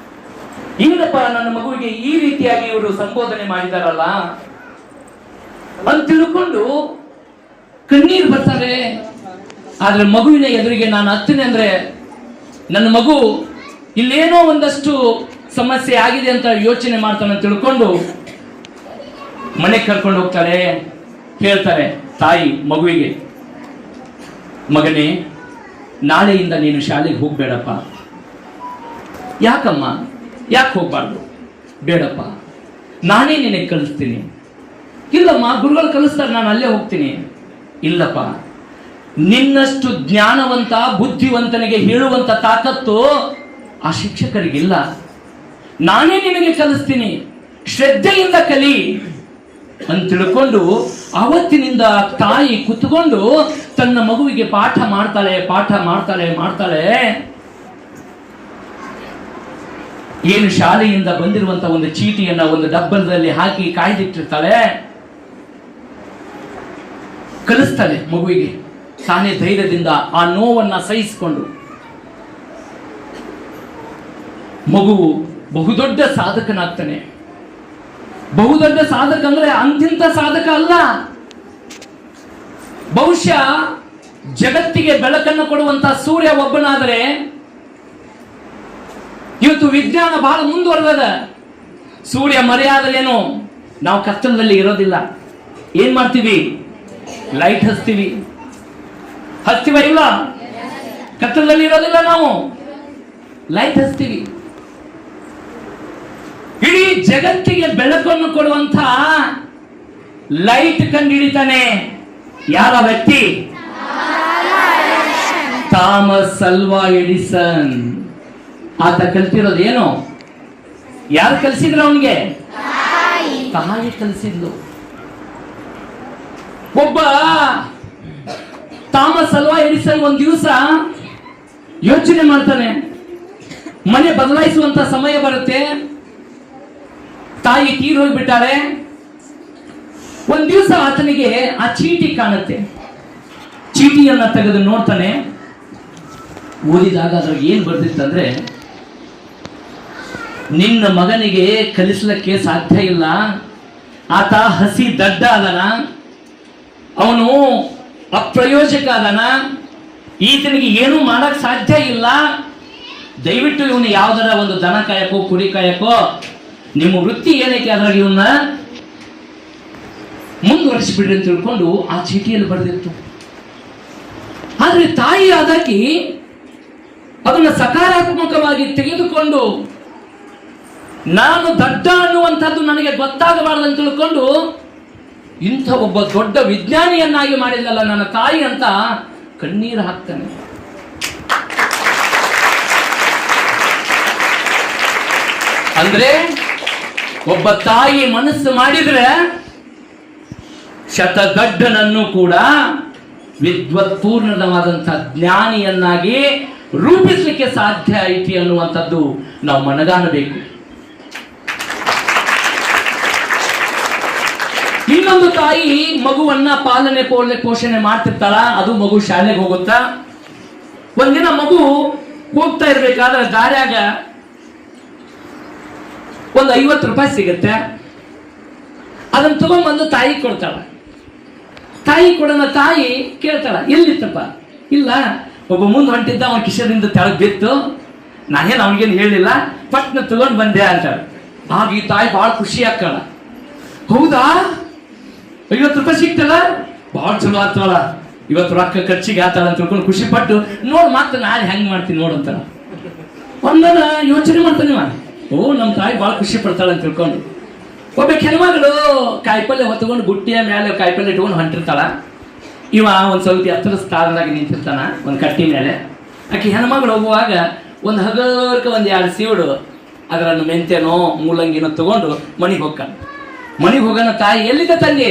ಏನಪ್ಪ ನನ್ನ ಮಗುವಿಗೆ ಈ ರೀತಿಯಾಗಿ ಇವರು ಸಂಬೋಧನೆ ಮಾಡಿದಾರಲ್ಲ ಅಂತ ತಿಳ್ಕೊಂಡು ಕಣ್ಣೀರು ಬರ್ತಾರೆ. ಆದ್ರೆ ಮಗುವಿನ ಎದುರಿಗೆ ನಾನು ಹತ್ತಿನಿ ಅಂದ್ರೆ ನನ್ನ ಮಗು ಇಲ್ಲೇನೋ ಒಂದಷ್ಟು ಸಮಸ್ಯೆ ಆಗಿದೆ ಅಂತ ಯೋಚನೆ ಮಾಡ್ತಾನೆ ಅಂತ ತಿಳ್ಕೊಂಡು ಮನೆಗೆ ಕರ್ಕೊಂಡು ಹೋಗ್ತಾರೆ. ಹೇಳ್ತಾರೆ ತಾಯಿ ಮಗುವಿಗೆ, ಮಗನೇ ನಾಳೆಯಿಂದ ನೀನು ಶಾಲೆಗೆ ಹೋಗ್ಬೇಡಪ್ಪ. ಯಾಕಮ್ಮ, ಯಾಕೆ ಹೋಗ್ಬಾರ್ದು? ಬೇಡಪ್ಪ, ನಾನೇ ನಿನಗೆ ಕಲಿಸ್ತೀನಿ. ಇಲ್ಲಮ್ಮ, ಗುರುಗಳು ಕಲಿಸ್ತಾರೆ, ನಾನು ಅಲ್ಲೇ ಹೋಗ್ತೀನಿ. ಇಲ್ಲಪ್ಪ, ನಿನ್ನಷ್ಟು ಜ್ಞಾನವಂತ ಬುದ್ಧಿವಂತನಿಗೆ ಹೇಳುವಂತ ತಾಕತ್ತು ಆ ಶಿಕ್ಷಕರಿಗಿಲ್ಲ. ನಾನೇ ನಿನಗೆ ಕಲಿಸ್ತೀನಿ, ಶ್ರದ್ಧೆಯಿಂದ ಕಲಿ ಅಂತ ತಿಳ್ಕೊಂಡು ಅವತ್ತಿನಿಂದ ತಾಯಿ ಕುತ್ಕೊಂಡು ತನ್ನ ಮಗುವಿಗೆ ಪಾಠ ಮಾಡ್ತಾಳೆ. ಏನು ಶಾಲೆಯಿಂದ ಬಂದಿರುವಂತ ಒಂದು ಚೀಟಿಯನ್ನ ಒಂದು ಡಬ್ಬಲದಲ್ಲಿ ಹಾಕಿ ಕಾಯ್ದಿಟ್ಟಿರ್ತಾಳೆ. ಕಲಿಸ್ತಾಳೆ ಮಗುವಿಗೆ. ತಾನೇ ಧೈರ್ಯದಿಂದ ಆ ನೋವನ್ನ ಸಹಿಸಿಕೊಂಡು ಮಗು ಬಹುದೊಡ್ಡ ಸಾಧಕನಾಗ್ತಾನೆ. ಬಹುದೊಡ್ಡ ಸಾಧಕ ಅಂದ್ರೆ ಅಂತಿಂತ ಸಾಧಕ ಅಲ್ಲ. ಬಹುಶಃ ಜಗತ್ತಿಗೆ ಬೆಳಕನ್ನು ಕೊಡುವಂತ ಸೂರ್ಯ ಒಬ್ಬನಾದರೆ ಇವತ್ತು ವಿಜ್ಞಾನ ಬಹಳ ಮುಂದುವರೆದ. ಸೂರ್ಯ ಮರೆಯಾದರೇನು, ನಾವು ಕತ್ತಲದಲ್ಲಿ ಇರೋದಿಲ್ಲ. ಏನ್ ಮಾಡ್ತೀವಿ? ಲೈಟ್ ಹಚ್ತೀವಿ ಇಲ್ಲ? ಕತ್ತಲದಲ್ಲಿ ಇರೋದಿಲ್ಲ, ನಾವು ಲೈಟ್ ಹಚ್ತೀವಿ. ಇಡೀ ಜಗತ್ತಿಗೆ ಬೆಳಕನ್ನು ಕೊಡುವಂತ ಲೈಟ್ ಕಂಡುಹಿಡಿತಾನೆ ಯಾರ ವ್ಯಕ್ತಿ? ಥಾಮಸ್ ಅಲ್ವಾ ಎಡಿಸನ್. ಆತ ಕಲ್ತಿರೋದು ಏನು? ಯಾರು ಕಲಿಸಿದ್ರು ಅವನಿಗೆ? ತಾಯಿ ಕಲಿಸಿದ್ಲು. ಒಬ್ಬ ಥಾಮಸ್ ಅಲ್ವಾ ಎಡಿಸನ್ ಒಂದ್ ದಿವಸ ಯೋಚನೆ ಮಾಡ್ತಾನೆ, ಮನೆ ಬದಲಾಯಿಸುವಂತ ಸಮಯ ಬರುತ್ತೆ. ತಾಯಿ ತೀರ್ ಹೋಗ್ಬಿಟ್ಟಾಳೆ. ಒಂದ್ ದಿವಸ ಆತನಿಗೆ ಆ ಚೀಟಿ ಕಾಣುತ್ತೆ. ಚೀಟಿಯನ್ನ ತೆಗೆದು ನೋಡ್ತಾನೆ. ಓದಿದಾಗ ಅದ್ರಾಗ ಏನ್ ಬರ್ದಿತ್ತಂದ್ರೆ, ನಿನ್ನ ಮಗನಿಗೆ ಕಲಿಸ್ಲಿಕ್ಕೆ ಸಾಧ್ಯ ಇಲ್ಲ, ಆತ ಹಸಿ ದಡ್ಡ ಅದನ, ಅವನು ಅಪ್ರಯೋಜಕ ಅದನ, ಈತನಿಗೆ ಏನೂ ಮಾಡಕ್ ಸಾಧ್ಯ ಇಲ್ಲ. ದಯವಿಟ್ಟು ಇವನು ಯಾವ್ದಾರ ಒಂದು ದನ ಕಾಯಕೋ ಕುರಿ ಕಾಯಕೋ, ನಿಮ್ಮ ವೃತ್ತಿ ಏನೈತೆ ಅದ್ರಾಗ ಇವನ್ನ ಮುಂದುವರಿಸಿಬಿಡ್ರಿ ಅಂತ ತಿಳ್ಕೊಂಡು ಆ ಚೀಟಿಯಲ್ಲಿ ಬರೆದಿತ್ತು. ಆದ್ರೆ ತಾಯಿ ಆದಾಕಿ ಅದನ್ನ ಸಕಾರಾತ್ಮಕವಾಗಿ ತೆಗೆದುಕೊಂಡು, ನಾನು ದಡ್ಡ ಅನ್ನುವಂಥದ್ದು ನನಗೆ ಗೊತ್ತಾಗಬಾರದು ಅಂತ ತಿಳ್ಕೊಂಡು ಇಂಥ ಒಬ್ಬ ದೊಡ್ಡ ವಿಜ್ಞಾನಿಯನ್ನಾಗಿ ಮಾಡಿದ್ಲಲ್ಲ ನನ್ನ ತಾಯಿ ಅಂತ ಕಣ್ಣೀರು ಹಾಕ್ತಾನೆ. ಅಂದ್ರೆ ಒಬ್ಬ ತಾಯಿ ಮನಸ್ಸು ಮಾಡಿದ್ರೆ ಶತಗಡ್ಡನನ್ನು ಕೂಡ ವಿದ್ವತ್ಪೂರ್ಣವಾದಂಥ ಜ್ಞಾನಿಯನ್ನಾಗಿ ರೂಪಿಸಲಿಕ್ಕೆ ಸಾಧ್ಯ ಐತಿ ಅನ್ನುವಂಥದ್ದು ನಾವು ಮನಗಾಣಬೇಕು. ಇನ್ನೊಂದು ತಾಯಿ ಮಗುವನ್ನ ಪಾಲನೆ ಪೋಷಣೆ ಮಾಡ್ತಿರ್ತಾಳ, ಅದು ಮಗು ಶಾಲೆಗೆ ಹೋಗುತ್ತಾ. ಒಂದಿನ ಮಗು ಹೋಗ್ತಾ ಇರ್ಬೇಕಾದ್ರೆ ದಾರ್ಯಾಗ ಒಂದು 50 ರೂಪಾಯಿ ಸಿಗುತ್ತೆ. ಅದನ್ನ ತಗೊಂಡ್ಬಂದು ತಾಯಿ ಕೊಡ್ತಾಳ. ತಾಯಿ ಕೊಡೋಣ, ತಾಯಿ ಕೇಳ್ತಾಳ, ಎಲ್ಲಿತ್ತಪ್ಪ? ಇಲ್ಲ, ಒಬ್ಬ ಮುಂದೆ ಹೊಂಟಿದ್ದ, ಅವನ ಕಿಶದಿಂದ ತೆಳಗ್ ಬಿತ್ತು, ನಾನೇನು ಅವನಿಗೇನು ಹೇಳಿಲ್ಲ, ಪಟ್ನ ತಗೊಂಡು ಬಂದೆ ಅಂತಾಳ. ಆಗ ಈ ತಾಯಿ ಭಾಳ ಖುಷಿ ಆಗ್ತಾಳ. ಹೌದಾ, 50 ರೂಪಾಯಿ ಸಿಕ್ತಲ್ಲ, ಭಾಳ ಚಲೋ ಆಗ್ತಾಳ, ಇವತ್ತು ರೊಕ್ಕ ಖರ್ಚಿಗೆ ಆತಾಳ ಅಂತ ತಿಳ್ಕೊಂಡು ಖುಷಿ ಪಟ್ಟು, ನೋಡ್ ಮತ್ತೆ ನಾಳೆ ಹೆಂಗ್ ಮಾಡ್ತೀನಿ ನೋಡಂತಾಳ. ಒಂದನ ಯೋಚನೆ ಮಾಡ್ತಾನೆ, ಓ ನಮ್ಮ ತಾಯಿ ಭಾಳ ಖುಷಿ ಪಡ್ತಾಳ ಅಂತ ತಿಳ್ಕೊಂಡು. ಒಬ್ಬ ಹೆಣ್ಮಗಳು ಕಾಯಿಪಲ್ಲೆ ಹೊತ್ಕೊಂಡು ಬುಟ್ಟಿಯ ಮೇಲೆ ಕಾಯಿಪಲ್ಲೆ ಇಟ್ಕೊಂಡು ಹೊಂಟಿರ್ತಾಳ. ಇವ ಒಂದು ಸ್ವಲ್ಪ ಎತ್ತರ ಸ್ಥಾನದಾಗ ನಿಂತಿರ್ತಾನ ಒಂದು ಕಟ್ಟಿ ಮೇಲೆ. ಆಕೆ ಹೆಣ್ಮಗಳು ಹೋಗುವಾಗ ಒಂದು ಹಗರ್ಕ ಒಂದು 2 ಸೀವಡು ಅದರನ್ನು ಮೆಂತ್ಯನೋ ಮೂಲಂಗಿನೋ ತಗೊಂಡು ಮನೆಗೆ ಹೋಗ್ತಾನೆ. ಮನೆಗೆ ಹೋಗೋಣ, ತಾಯಿ ಎಲ್ಲಿದ್ದ ತಂದಿ?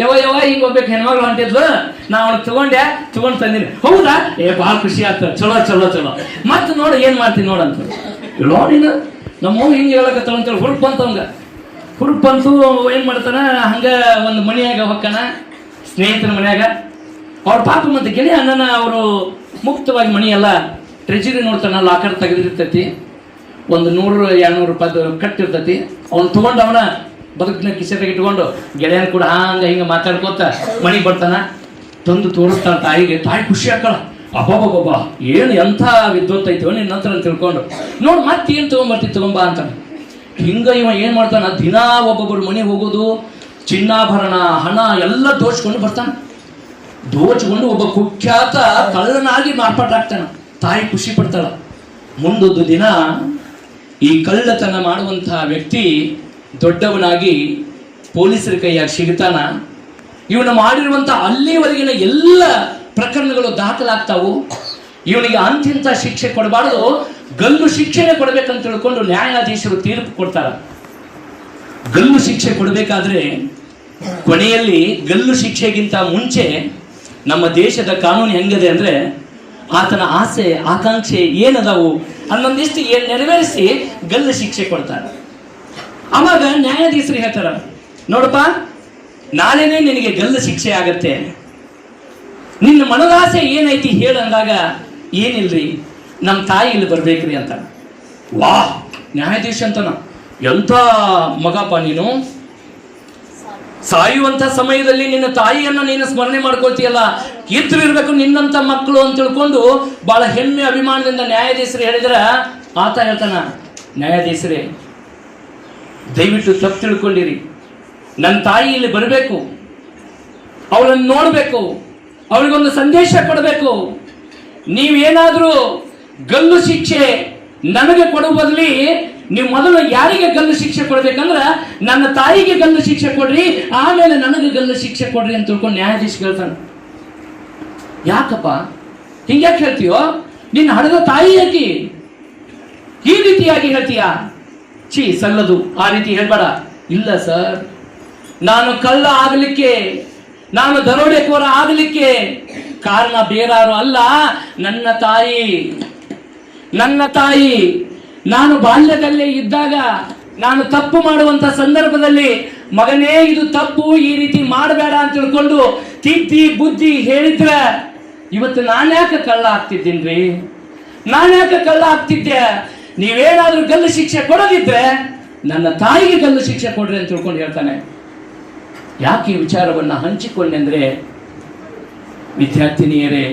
ಯಾವ ಹಿಂಗೆ ಹೋಗ್ಬೇಕು, ಹೆಣ್ಮಗಳು ಹೊಂಟಿದ್ಲು, ನಾ ಅವ್ನಿಗೆ ತಗೊಂಡು ತಂದಿನಿ. ಹೌದಾ, ಭಾಳ ಖುಷಿ ಆಗ್ತದೆ, ಚಲೋ ಮತ್ತೆ ನೋಡು ಏನು ಮಾಡ್ತೀನಿ ನೋಡಂತ. ಹೇಳೋ ನೀನು ನಮ್ಮ ಹಿಂಗೆ ಹೇಳಕತ್ತಳ ಅಂತೇಳಿ ಹುರುಪಂತು ಏನು ಮಾಡ್ತಾನ, ಹಂಗೆ ಒಂದು ಮನೆಯಾಗ ಹೊಕ್ಕಾನ, ಸ್ನೇಹಿತರ ಮನೆಯಾಗ. ಅವ್ರ ಪಾಪ ಮತ್ತೆ ಗೆಳೆಯ ಅಣ್ಣನ ಅವರು ಮುಕ್ತವಾಗಿ ಮನೆಯೆಲ್ಲ ಟ್ರೆಜರಿ ನೋಡ್ತಾನ, ಲಾಕರ್ ತೆಗೆದಿರ್ತೈತಿ, ಒಂದು 100-200 ರೂಪಾಯಿದು ಕಟ್ಟಿರ್ತೈತಿ. ಅವ್ನು ತೊಗೊಂಡು ಅವನ ಬದುಕಿನ ಕಿಸೆದಾಗ ಇಟ್ಕೊಂಡು ಗೆಳೆಯನ ಕೂಡ ಹಿಂಗೆ ಮಾತಾಡ್ಕೋತ ಮನೆಗೆ ಬರ್ತಾನ. ತಂದು ತೋರಿಸ್ತಾನ ತಾಯಿಗೆ. ತಾಯಿ ಖುಷಿ ಹಾಕಳ, ಅಬ್ಬಬ್ಬಬ್ಬ ಏನು ಎಂಥ ವಿದ್ವತ್ ಐತೋ ನಿನ್ನ ಹತ್ರ ಅಂತ ತಿಳ್ಕೊಂಡು. ನೋಡಿ ಮತ್ತೇನು ತಗೊಂಬಾ ಅಂತಾನೆ. ಹಿಂಗ ಇವ ಏನು ಮಾಡ್ತಾನ, ದಿನಾ ಒಬ್ಬೊಬ್ಬರು ಮನೆಗೆ ಹೋಗೋದು, ಚಿನ್ನಾಭರಣ ಹಣ ಎಲ್ಲ ದೋಚ್ಕೊಂಡು ಬರ್ತಾನೆ. ದೋಚ್ಕೊಂಡು ಒಬ್ಬ ಕುಖ್ಯಾತ ಕಳ್ಳನಾಗಿ ಮಾರ್ಪಾಟಾಗ್ತಾನ. ತಾಯಿ ಖುಷಿ ಪಡ್ತಾಳ. ಮುಂದೊಂದು ದಿನ ಈ ಕಳ್ಳತನ ಮಾಡುವಂತಹ ವ್ಯಕ್ತಿ ದೊಡ್ಡವನಾಗಿ ಪೊಲೀಸರ ಕೈಯಾಗಿ ಸಿಗ್ತಾನ. ಇವನು ಮಾಡಿರುವಂಥ ಅಲ್ಲಿವರೆಗಿನ ಎಲ್ಲ ಪ್ರಕರಣಗಳು ದಾಖಲಾಗ್ತಾವು. ಇವನಿಗೆ ಅಂತಿಂತ ಶಿಕ್ಷೆ ಕೊಡಬಾರ್ದು, ಗಲ್ಲು ಶಿಕ್ಷೆನೇ ಕೊಡಬೇಕಂತ ತಿಳ್ಕೊಂಡು ನ್ಯಾಯಾಧೀಶರು ತೀರ್ಪು ಕೊಡ್ತಾರೆ. ಗಲ್ಲು ಶಿಕ್ಷೆ ಕೊಡಬೇಕಾದ್ರೆ ಕೊನೆಯಲ್ಲಿ ಗಲ್ಲು ಶಿಕ್ಷೆಗಿಂತ ಮುಂಚೆ ನಮ್ಮ ದೇಶದ ಕಾನೂನು ಹೆಂಗಿದೆ ಅಂದರೆ, ಆತನ ಆಸೆ ಆಕಾಂಕ್ಷೆ ಏನದಾವು ಅನ್ನೊಂದಿಷ್ಟು ನೆರವೇರಿಸಿ ಗಲ್ಲು ಶಿಕ್ಷೆ ಕೊಡ್ತಾರೆ. ಆವಾಗ ನ್ಯಾಯಾಧೀಶರು ಹೇಳ್ತಾರ, ನೋಡಪ್ಪ ನಾಳೆನೇ ನಿನಗೆ ಗಲ್ಲು ಶಿಕ್ಷೆ ಆಗತ್ತೆ, ನಿನ್ನ ಮನದಾಸೆ ಏನೈತಿ ಹೇಳಂದಾಗ, ಏನಿಲ್ರಿ ನಮ್ಮ ತಾಯಿ ಇಲ್ಲಿ ಬರ್ಬೇಕ್ರಿ ಅಂತ. ವಾ, ನ್ಯಾಯಾಧೀಶ ಅಂತನ, ಎಂಥ ಮಗಪ್ಪ ನೀನು, ಸಾಯುವಂಥ ಸಮಯದಲ್ಲಿ ನಿನ್ನ ತಾಯಿಯನ್ನ ನೀನು ಸ್ಮರಣೆ ಮಾಡ್ಕೊಳ್ತೀಯಲ್ಲ, ಇರ್ಬೇಕು ನಿನ್ನಂಥ ಮಕ್ಕಳು ಅಂತ ತಿಳ್ಕೊಂಡು ಬಹಳ ಹೆಮ್ಮೆ ಅಭಿಮಾನದಿಂದ ನ್ಯಾಯಾಧೀಶರು ಹೇಳಿದ್ರೆ, ಆತ ಹೇಳ್ತಾನ, ನ್ಯಾಯಾಧೀಶರೇ ದಯವಿಟ್ಟು ತಪ್ಪು ತಿಳ್ಕೊಂಡಿರಿ, ನನ್ನ ತಾಯಿ ಇಲ್ಲಿ ಬರಬೇಕು, ಅವಳನ್ನು ನೋಡಬೇಕು, ಅವಳಿಗೊಂದು ಸಂದೇಶ ಕೊಡಬೇಕು. ನೀವೇನಾದರೂ ಗಲ್ಲು ಶಿಕ್ಷೆ ನನಗೆ ಕೊಡುವ ಬದಲಿ ನೀವು ಮೊದಲು ಯಾರಿಗೆ ಗಲ್ಲು ಶಿಕ್ಷೆ ಕೊಡ್ಬೇಕಂದ್ರೆ ನನ್ನ ತಾಯಿಗೆ ಗಲ್ಲು ಶಿಕ್ಷೆ ಕೊಡ್ರಿ, ಆಮೇಲೆ ನನಗೆ ಗಲ್ಲು ಶಿಕ್ಷೆ ಕೊಡ್ರಿ ಅಂತ ತಿಳ್ಕೊಂಡು ನ್ಯಾಯಾಧೀಶ ಹೇಳ್ತಾನೆ. ಯಾಕಪ್ಪ ಹಿಂಗ್ಯಾಕೆ ಹೇಳ್ತೀಯೋ, ನಿನ್ನ ಹಡೆದ ತಾಯಿ ಯಾಕಿ ಈ ರೀತಿಯಾಗಿ ಹೇಳ್ತೀಯಾ? ಸಲ್ಲದು, ಆ ರೀತಿ ಹೇಳ್ಬೇಡ. ಇಲ್ಲ ಸರ್, ನಾನು ಕಳ್ಳ ಆಗಲಿಕ್ಕೆ, ನಾನು ದರೋಡೆಕೋರ ಆಗಲಿಕ್ಕೆ ಕಾರಣ ಬೇರಾರು ಅಲ್ಲ, ನನ್ನ ತಾಯಿ. ನಾನು ಬಾಲ್ಯದಲ್ಲೇ ಇದ್ದಾಗ ನಾನು ತಪ್ಪು ಮಾಡುವಂತ ಸಂದರ್ಭದಲ್ಲಿ, ಮಗನೇ ಇದು ತಪ್ಪು, ಈ ರೀತಿ ಮಾಡಬೇಡ ಅಂತ ತಿಳ್ಕೊಂಡು ತಿದ್ದಿ ಬುದ್ಧಿ ಹೇಳಿದ್ರೆ ಇವತ್ತು ನಾನ್ಯಾಕೆ ಕಳ್ಳ ಆಗ್ತಿದ್ದೀನ್ರಿ, ನಾನ್ಯಾಕೆ ಕಳ್ಳ ಆಗ್ತಿದ್ದೆ? ನೀವೇನಾದ್ರೂ ಗಲ್ಲು ಶಿಕ್ಷೆ ಕೊಡೋದಿದ್ರೆ ನನ್ನ ತಾಯಿಗೆ ಗಲ್ಲು ಶಿಕ್ಷೆ ಕೊಡ್ರಿ ಅಂತ ತಿಳ್ಕೊಂಡು ಹೇಳ್ತಾನೆ. ಯಾಕೆ ಈ ವಿಚಾರವನ್ನು ಹಂಚಿಕೊಂಡೆಂದ್ರೆ, ವಿದ್ಯಾರ್ಥಿನಿಯರೇ,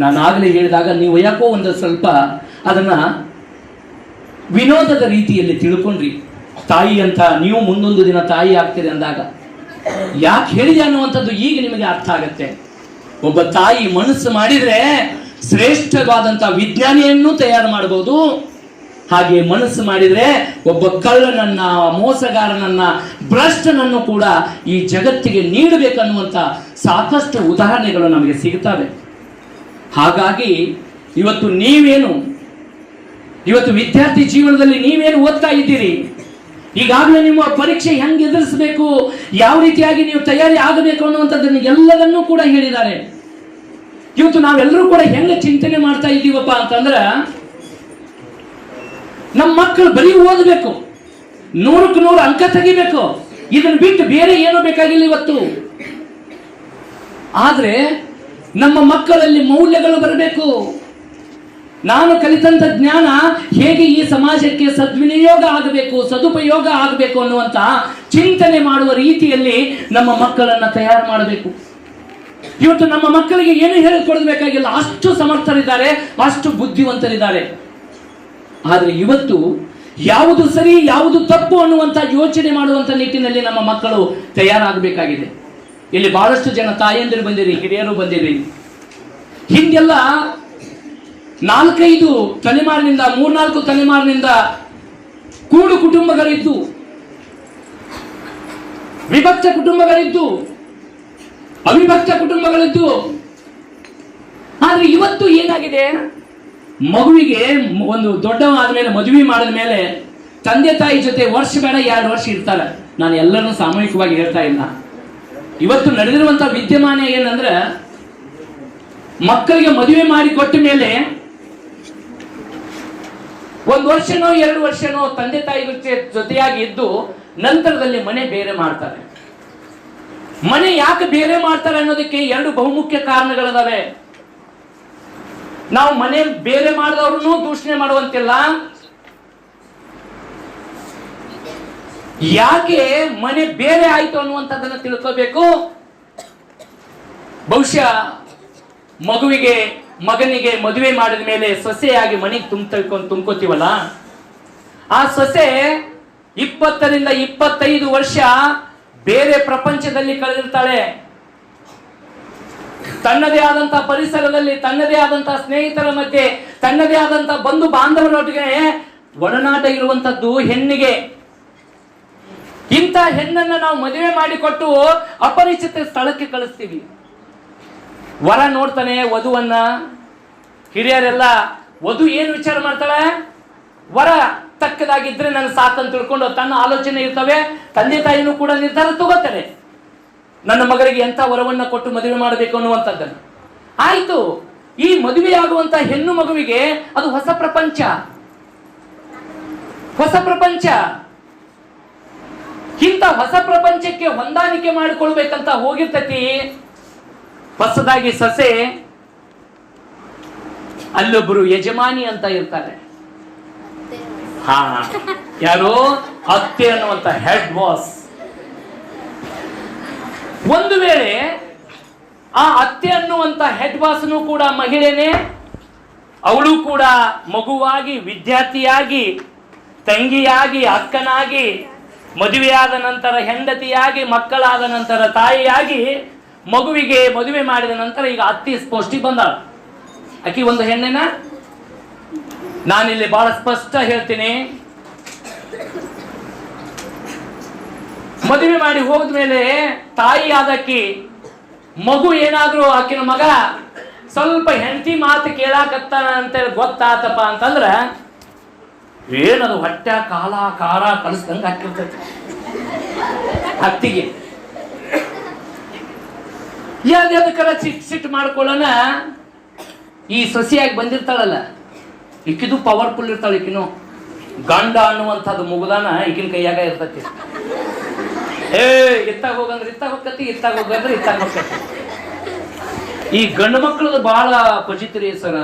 ನಾನು ಆಗಲೇ ಹೇಳಿದಾಗ ನೀವು ಯಾಕೋ ಒಂದು ಸ್ವಲ್ಪ ಅದನ್ನ ವಿನೋದದ ರೀತಿಯಲ್ಲಿ ತಿಳ್ಕೊಂಡ್ರಿ. ತಾಯಿ ಅಂತ ನೀವು ಮುಂದೊಂದು ದಿನ ತಾಯಿ ಆಗ್ತೀರಿ ಅಂದಾಗ ಯಾಕೆ ಹೇಳಿದೆ ಅನ್ನುವಂಥದ್ದು ಈಗ ನಿಮಗೆ ಅರ್ಥ ಆಗತ್ತೆ. ಒಬ್ಬ ತಾಯಿ ಮನಸ್ಸು ಮಾಡಿದ್ರೆ ಶ್ರೇಷ್ಠವಾದಂಥ ವಿಜ್ಞಾನಿಯನ್ನು ತಯಾರು ಮಾಡಬಹುದು. ಹಾಗೆ ಮನಸ್ಸು ಮಾಡಿದ್ರೆ ಒಬ್ಬ ಕಳ್ಳನನ್ನ, ಮೋಸಗಾರನನ್ನ, ಭ್ರಷ್ಟನನ್ನು ಕೂಡ ಈ ಜಗತ್ತಿಗೆ ನೀಡಬೇಕನ್ನುವಂಥ ಸಾಕಷ್ಟು ಉದಾಹರಣೆಗಳು ನಮಗೆ ಸಿಗುತ್ತವೆ. ಹಾಗಾಗಿ ಇವತ್ತು ವಿದ್ಯಾರ್ಥಿ ಜೀವನದಲ್ಲಿ ನೀವೇನು ಓದ್ತಾ ಇದ್ದೀರಿ, ಈಗಾಗಲೇ ನಿಮ್ಮ ಪರೀಕ್ಷೆ ಹೆಂಗೆ ಎದುರಿಸಬೇಕು, ಯಾವ ರೀತಿಯಾಗಿ ನೀವು ತಯಾರಿ ಆಗಬೇಕು ಅನ್ನುವಂಥದ್ದನ್ನು ಎಲ್ಲವನ್ನೂ ಕೂಡ ಹೇಳಿದ್ದಾರೆ. ಇವತ್ತು ನಾವೆಲ್ಲರೂ ಕೂಡ ಹೆಂಗ ಚಿಂತನೆ ಮಾಡ್ತಾ ಇದ್ದೀವಪ್ಪ ಅಂತಂದ್ರ, ನಮ್ಮ ಮಕ್ಕಳು ಬರೀ ಓದಬೇಕು, 100ಕ್ಕೆ 100 ಅಂಕ ತೆಗಿಬೇಕು, ಇದನ್ನ ಬಿಟ್ಟು ಬೇರೆ ಏನೂ ಬೇಕಾಗಿಲ್ಲ ಇವತ್ತು. ಆದ್ರೆ ನಮ್ಮ ಮಕ್ಕಳಲ್ಲಿ ಮೌಲ್ಯಗಳು ಬರಬೇಕು. ನಾನು ಕಲಿತಂತ ಜ್ಞಾನ ಹೇಗೆ ಈ ಸಮಾಜಕ್ಕೆ ಸದ್ವಿನಿಯೋಗ ಆಗಬೇಕು, ಸದುಪಯೋಗ ಆಗಬೇಕು ಅನ್ನುವಂತ ಚಿಂತನೆ ಮಾಡುವ ರೀತಿಯಲ್ಲಿ ನಮ್ಮ ಮಕ್ಕಳನ್ನ ತಯಾರು ಮಾಡಬೇಕು. ಇವತ್ತು ನಮ್ಮ ಮಕ್ಕಳಿಗೆ ಏನು ಹೇಳಿಕೊಡಬೇಕಾಗಿಲ್ಲ, ಅಷ್ಟು ಸಮರ್ಥರಿದ್ದಾರೆ, ಅಷ್ಟು ಬುದ್ಧಿವಂತರಿದ್ದಾರೆ. ಆದ್ರೆ ಇವತ್ತು ಯಾವುದು ಸರಿ ಯಾವುದು ತಪ್ಪು ಅನ್ನುವಂತ ಯೋಚನೆ ಮಾಡುವಂತ ನಿಟ್ಟಿನಲ್ಲಿ ನಮ್ಮ ಮಕ್ಕಳು ತಯಾರಾಗಬೇಕಾಗಿದೆ. ಇಲ್ಲಿ ಬಹಳಷ್ಟು ಜನ ತಾಯಂದಿರು ಬಂದಿರಿ, ಹಿರಿಯರು ಬಂದಿರಿ. ಹಿಂದೆಲ್ಲ 4-5 ತಲೆಮಾರಿನಿಂದ 3-4 ತಲೆಮಾರಿನಿಂದ ಕೂಡು ಕುಟುಂಬಗಳಿದ್ದು, ವಿಭಕ್ತ ಕುಟುಂಬಗಳಿದ್ದು, ಅವಿಭಕ್ತ ಕುಟುಂಬಗಳಿದ್ದು. ಆದ್ರೆ ಇವತ್ತು ಏನಾಗಿದೆ, ಮಗುವಿಗೆ ಒಂದು ದೊಡ್ಡವಾದ ಮೇಲೆ ಮದುವೆ ಮಾಡಿದ ಮೇಲೆ ತಂದೆ ತಾಯಿ ಜೊತೆ ವರ್ಷ ಬೇಡ 2 ವರ್ಷ ಇರ್ತಾರೆ. ನಾನು ಎಲ್ಲರನ್ನೂ ಸಾಮೂಹಿಕವಾಗಿ ಹೇಳ್ತಾ ಇಲ್ಲ. ಇವತ್ತು ನಡೆದಿರುವಂತ ವಿದ್ಯಮಾನ ಏನಂದ್ರೆ, ಮಕ್ಕಳಿಗೆ ಮದುವೆ ಮಾಡಿ ಕೊಟ್ಟ ಮೇಲೆ 1 ವರ್ಷನೋ 2 ವರ್ಷನೋ ತಂದೆ ತಾಯಿ ಜೊತೆಯಾಗಿ ಇದ್ದು ನಂತರದಲ್ಲಿ ಮನೆ ಬೇರೆ ಮಾಡ್ತಾರೆ. ಮನೆ ಯಾಕೆ ಬೇರೆ ಮಾಡ್ತಾರೆ ಅನ್ನೋದಕ್ಕೆ 2 ಬಹುಮುಖ್ಯ ಕಾರಣಗಳಿದಾವೆ. ನಾವು ಮನೆ ಬೇರೆ ಮಾಡಿದವ್ರನ್ನು ದೂಷಣೆ ಮಾಡುವಂತಿಲ್ಲ. ಯಾಕೆ ಮನೆ ಬೇರೆ ಆಯ್ತು ಅನ್ನುವಂಥದ್ದನ್ನ ತಿಳ್ಕೋಬೇಕು. ಬಹುಶಃ ಮಗನಿಗೆ ಮದುವೆ ಮಾಡಿದ ಮೇಲೆ ಸೊಸೆಯಾಗಿ ಮನೆಗೆ ತುಂಬ್ಕೋತೀವಲ್ಲ, ಆ ಸೊಸೆ 20ರಿಂದ 25 ವರ್ಷ ಬೇರೆ ಪ್ರಪಂಚದಲ್ಲಿ ಕಳೆದಿರ್ತಾಳೆ. ತನ್ನದೇ ಆದಂತ ಪರಿಸರದಲ್ಲಿ, ತನ್ನದೇ ಆದಂತ ಸ್ನೇಹಿತರ ಮಧ್ಯೆ, ತನ್ನದೇ ಆದಂತ ಬಂಧು ಬಾಂಧವರೊಟ್ಟಿಗೆ ಒಡನಾಟ ಇರುವಂತದ್ದು ಹೆಣ್ಣಿಗೆ. ಇಂಥ ಹೆಣ್ಣನ್ನ ನಾವು ಮದುವೆ ಮಾಡಿಕೊಟ್ಟು ಅಪರಿಚಿತ ಸ್ಥಳಕ್ಕೆ ಕಳಿಸ್ತೀವಿ. ವರ ನೋಡ್ತಾನೆ ವಧುವನ್ನ. ಹಿರಿಯರೆಲ್ಲ ವಧು ಏನು ವಿಚಾರ ಮಾಡ್ತಾಳೆ, ವರ ತಕ್ಕದಾಗಿದ್ರೆ ನನಗೆ ಸಾಕಂತ ತಿಳ್ಕೊಂಡು ತನ್ನ ಆಲೋಚನೆ ಇರ್ತವೆ. ತಂದೆ ತಾಯಿನೂ ಕೂಡ ನಿರ್ಧಾರ ತಗೋತಾರೆ, ನನ್ನ ಮಗಳಿಗೆ ಎಂಥ ವರವನ್ನ ಕೊಟ್ಟು ಮದುವೆ ಮಾಡಬೇಕು ಅನ್ನುವಂಥದ್ದನ್ನು. ಆಯ್ತು, ಈ ಮದುವೆ ಆಗುವಂತ ಹೆಣ್ಣು ಮಗುವಿಗೆ ಅದು ಹೊಸ ಪ್ರಪಂಚ. ಇಂಥ ಹೊಸ ಪ್ರಪಂಚಕ್ಕೆ ಹೊಂದಾಣಿಕೆ ಮಾಡಿಕೊಳ್ಬೇಕಂತ ಹೋಗಿರ್ತತಿ. ಹೊಸದಾಗಿ ಸೊಸೆ, ಅಲ್ಲೊಬ್ರು ಯಜಮಾನಿ ಅಂತ ಇರ್ತಾರೆ. ಯಾರು? ಅತ್ತೆ ಅನ್ನುವಂತ ಹೆಡ್ ಬಾಸ್. ಒಂದು ವೇಳೆ ಆ ಅತ್ತೆ ಅನ್ನುವಂತ ಹೆಡ್ ಬಾಸ್ನು ಕೂಡ ಮಹಿಳೆನೇ, ಅವಳು ಕೂಡ ಮಗುವಾಗಿ, ವಿದ್ಯಾರ್ಥಿಯಾಗಿ, ತಂಗಿಯಾಗಿ, ಅಕ್ಕನಾಗಿ, ಮದುವೆಯಾದ ನಂತರ ಹೆಂಡತಿಯಾಗಿ, ಮಕ್ಕಳಾದ ನಂತರ ತಾಯಿಯಾಗಿ, ಮಗುವಿಗೆ ಮದುವೆ ಮಾಡಿದ ನಂತರ ಈಗ ಅತ್ತಿ ಪೋಸ್ಟಿಗೆ ಬಂದಾಳ. ಆಕಿ ಒಂದು ಹೆಣ್ಣಿನ. ನಾನಿಲ್ಲಿ ಬಹಳ ಸ್ಪಷ್ಟ ಹೇಳ್ತೀನಿ, ಮದುವೆ ಮಾಡಿ ಹೋದ್ಮೇಲೆ ತಾಯಿ ಆದಕ್ಕಿ ಮಗು ಏನಾದ್ರೂ ಆಕಿನ ಮಗ ಸ್ವಲ್ಪ ಹೆಂಡತಿ ಮಾತು ಕೇಳಾಕತ್ತಾನ ಅಂತೇಳಿ ಗೊತ್ತಾತಪ್ಪ ಅಂತಂದ್ರ ಏನದು ಹೊಟ್ಟೆ ಖಾರ ಕಲಿಸ್ದಂಗ ಹಾಕಿರ್ತೈತಿ ಅತ್ತಿಗೆ. ಯಾವ್ದಕ್ಕರ ಸಿಟ್ಟು ಮಾಡ್ಕೊಳ್ಳೋಣ. ಈ ಸೊಸೆಯಾಗಿ ಬಂದಿರ್ತಾಳಲ್ಲ, ಈಕಿದು ಪವರ್ಫುಲ್ ಇರ್ತಾಳೆ. ಈಕಿನು ಗಂಡ ಅನ್ನುವಂಥದ್ದು ಮುಗುದಾನ ಈಗಿನ ಕೈಯಾಗ ಇರ್ತೈತಿ. ಇತ್ತಾಗ ಹೋಗಂದ್ರೆ ಇತ್ತಾಗ ಹೋಗತಿ, ಇತ್ತಾಗ ಹೋಗಂದ್ರೆ ಇತ್ತಾಗ ಹೋಗತಿ. ಈ ಗಂಡು ಮಕ್ಕಳದು ಬಹಳ ಪಜಿತ್ರಿ ಸರ.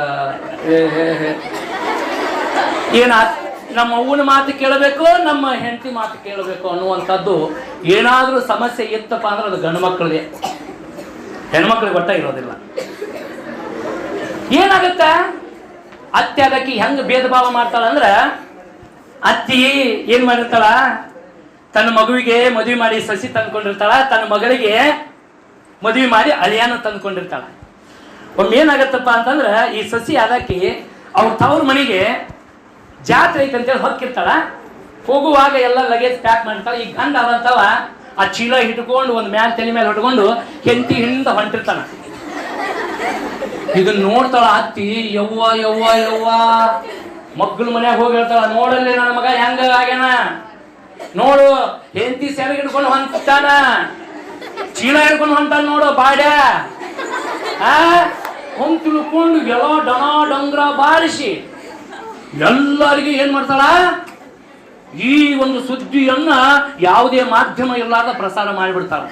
ಏನ ನಮ್ಮ ಅವ್ವನ ಮಾತು ಕೇಳಬೇಕು, ನಮ್ಮ ಹೆಂಡತಿ ಮಾತು ಕೇಳಬೇಕು ಅನ್ನುವಂಥದ್ದು ಏನಾದ್ರೂ ಸಮಸ್ಯೆ ಇತ್ತಪ್ಪ ಅಂದ್ರೆ ಅದು ಗಂಡು ಮಕ್ಕಳಿಗೆ. ಹೆಣ್ಮಕ್ಳಿಗೆ ಒಟ್ಟ ಇರೋದಿಲ್ಲ. ಏನಾಗತ್ತ, ಅತ್ತೆ ಅದಕ್ಕೆ ಹೆಂಗ ಭೇದ ಭಾವ ಮಾಡ್ತಾಳ ಅಂದ್ರ, ಅತ್ತಿ ಏನ್ ಮಾಡಿರ್ತಾಳ, ತನ್ನ ಮಗುವಿಗೆ ಮದುವೆ ಮಾಡಿ ಸಸಿ ತಂದ್ಕೊಂಡಿರ್ತಾಳ, ತನ್ನ ಮಗಳಿಗೆ ಮದುವೆ ಮಾಡಿ ಅಳಿಯಾನ ತಂದ್ಕೊಂಡಿರ್ತಾಳ. ಒಮ್ಮೆ ಏನಾಗತ್ತಪ್ಪ ಅಂತಂದ್ರ, ಈ ಸಸಿ ಅದಕ್ಕೆ ಅವ್ರ ತವ್ರ ಮನೆಗೆ ಜಾತ್ರೆ ಐತಂತೇಳಿ ಹೊಕ್ಕಿರ್ತಾಳ. ಹೋಗುವಾಗ ಎಲ್ಲ ಲಗೇಜ್ ಪ್ಯಾಕ್ ಮಾಡಿರ್ತಾಳ. ಈ ಗಂಡ ಅದಂತವ ಆ ಚೀಲ ಹಿಡ್ಕೊಂಡು ಒಂದು ತಲೆ ಮೇಲೆ ಹೊಟ್ಕೊಂಡು ಹೆಂಡತಿ ಹಿಂದ ಹೊಂಟಿರ್ತಾನ. ಇದನ್ನ ನೋಡ್ತಾಳ ಅತ್ತಿ, ಯವ್ವ ಯವ್ವ ಯವ್ವ ಮಗ್ಗಲ ಮನ್ಯಾಗ ಹೋಗಿ ಹೇಳ್ತಾಳ, ನೋಡಲ್ಲಿ ನನ್ನ ಮಗ ಹೆಂಗ ಆಗ್ಯಾನ ನೋಡು, ಹೆಂಡತಿ ಸೆರಗ್ ಹಿಡ್ಕೊಂಡು ಹೊಂಟಾನ, ಚೀಲ ಹಿಡ್ಕೊಂಡು ಹೊಂಟಾನ ನೋಡು ಬಾಡ್ಯ. ಹೊಂಗ್ ತಿಳ್ಕೊಂಡು ಎಲ್ಲ ಡಣ ಡಂಗ್ರ ಬಾರಿಸಿ ಎಲ್ಲರಿಗೂ ಏನ್ ಮಾಡ್ತಾಳ, ಈ ಒಂದು ಸುದ್ದಿಯನ್ನ ಯಾವುದೇ ಮಾಧ್ಯಮ ಇರ್ಲಾರ್ದ ಪ್ರಸಾರ ಮಾಡಿಬಿಡ್ತಾಳ.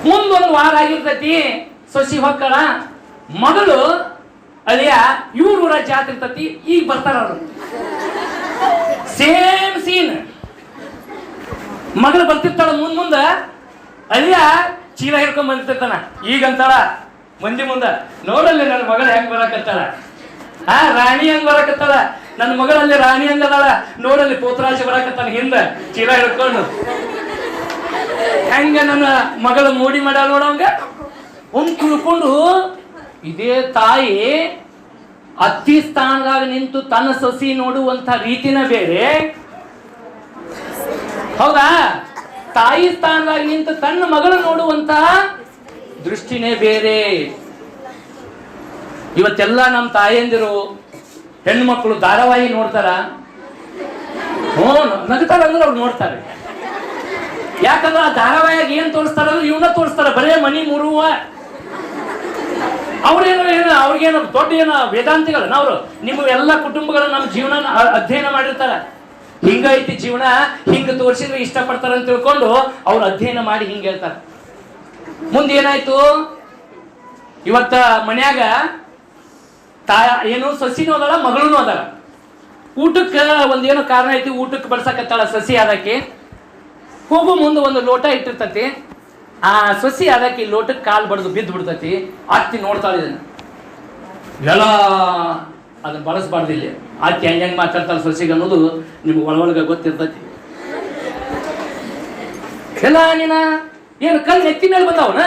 ಮುಂದೊಂದು ವಾರ ಆಗಿರ್ತೈತಿ, ಸಸಿ ಹೊಕ್ಕಳ ಮಗಳು ಅಳಿಯ ಇವ್ರ ಜಾತ್ರೆ ಇರ್ತತಿ, ಈಗ ಬರ್ತಾರ ಅವರು. Same scene. ಮಗಳು ಬರ್ತಿರ್ತಾಳ ಮುಂದ, ಅಳಿಯ ಚೀಲ ಹಿಡ್ಕೊಂಡ್ ಬಂದಿರ್ತಾನ. ಈಗಂತಾಳ ಮಂದಿ ಮುಂದ, ನೋಡಲ್ಲಿ ನನ್ನ ಮಗಳು ಹೆಂಗ್ ಬರಕತ್ತಾಳ, ರಾಣಿ ಹಂಗ್ ಬರಕತ್ತಾಳ, ನನ್ನ ಮಗಳಲ್ಲಿ ರಾಣಿ ಹಂಗದಾಳ, ನೋಡಲ್ಲಿ ಪೋತರಾಜ ಬರಕತ್ತಾನ ಹಿಂದ ಚೀಲ ಹಿಡ್ಕೊಂಡು. ಹೆಂಗ ನನ್ನ ಮಗಳು ಮೋಡಿ ಮಾಡ್ಯಾಳ ನೋಡವಂಗ. ಒಂದ್ ತಿಳ್ಕೊಂಡು ಇದೇ ತಾಯಿ ಅತ್ತಿ ಸ್ಥಾನದಾಗ ನಿಂತು ತನ್ನ ಸಸಿ ನೋಡುವಂತ ರೀತಿನ ಬೇರೆ, ಹೌದಾ? ತಾಯಿ ಸ್ಥಾನದಾಗ ನಿಂತು ತನ್ನ ಮಗಳು ನೋಡುವಂತ ದೃಷ್ಟಿನೇ ಬೇರೆ. ಇವತ್ತೆಲ್ಲ ನಮ್ಮ ತಾಯಂದಿರು ಹೆಣ್ಮಕ್ಳು ಧಾರಾವಾಹಿ ನೋಡ್ತಾರ, ನಗ್ತಾರ ಅಂದ್ರೆ ಅವ್ರು ನೋಡ್ತಾರೆ. ಯಾಕಂದ್ರೆ ಆ ಧಾರಾವಾಹಿಯಾಗ ಏನ್ ತೋರಿಸ್ತಾರ ಅಂದ್ರೆ ಇವನ್ನ ತೋರಿಸ್ತಾರ, ಬರೇ ಮನಿ ಮುರುವ. ಅವ್ರೇನು ಅವ್ರಿಗೇನು ದೊಡ್ಡ ಏನ ವೇದಾಂತಿಗಳನ್ನ ಅವರು. ನಿಮ್ಮ ಎಲ್ಲ ಕುಟುಂಬಗಳ ನಮ್ಮ ಜೀವನ ಅಧ್ಯಯನ ಮಾಡಿರ್ತಾರ. ಹಿಂಗೈತಿ ಜೀವನ, ಹಿಂಗ ತೋರಿಸಿದ್ರೆ ಇಷ್ಟಪಡ್ತಾರ ಅಂತ ತಿಳ್ಕೊಂಡು ಅವ್ರು ಅಧ್ಯಯನ ಮಾಡಿ ಹಿಂಗ ಹೇಳ್ತಾರ. ಮುಂದೆ ಏನಾಯ್ತು, ಇವತ್ತ ಮನ್ಯಾಗ ಏನು ಸಸಿನೂ ಅದಲ್ಲ, ಮಗಳೂ ಅದಲ್ಲ. ಊಟಕ್ಕೆ ಒಂದೇನೋ ಕಾರಣ ಐತಿ, ಊಟಕ್ಕೆ ಬಡ್ಸಕತ್ತಾಳ ಸಸಿ ಅದಕ್ಕೆ. ಹೋಗು ಮುಂದೆ ಒಂದು ಲೋಟ ಇಟ್ಟಿರ್ತತಿ, ಆ ಸಸಿ ಅದಕ್ಕೆ ಲೋಟಕ್ಕೆ ಕಾಲು ಬಡ್ದು ಬಿದ್ದು ಬಿಡ್ತತಿ. ಅತ್ತಿ ನೋಡ್ತಾಳೆ ಇದನ್ನ, ಎಲ್ಲ ಅದನ್ನ ಬಳಸಬಾರ್ದು. ಇಲ್ಲಿ ಅತ್ತಿ ಹೆಂಗ್ ಮಾತಾಡ್ತಾಳೆ ಸಸಿಗೆ ಅನ್ನೋದು ನಿಮ್ಗೆ ಒಳಗ ಗೊತ್ತಿರ್ತತಿ. ಎಲ್ಲ ನೀನ ಏನು ಕಲ್ಲು ಎತ್ತಿ ಮೇಲೆ ಬಂದವನ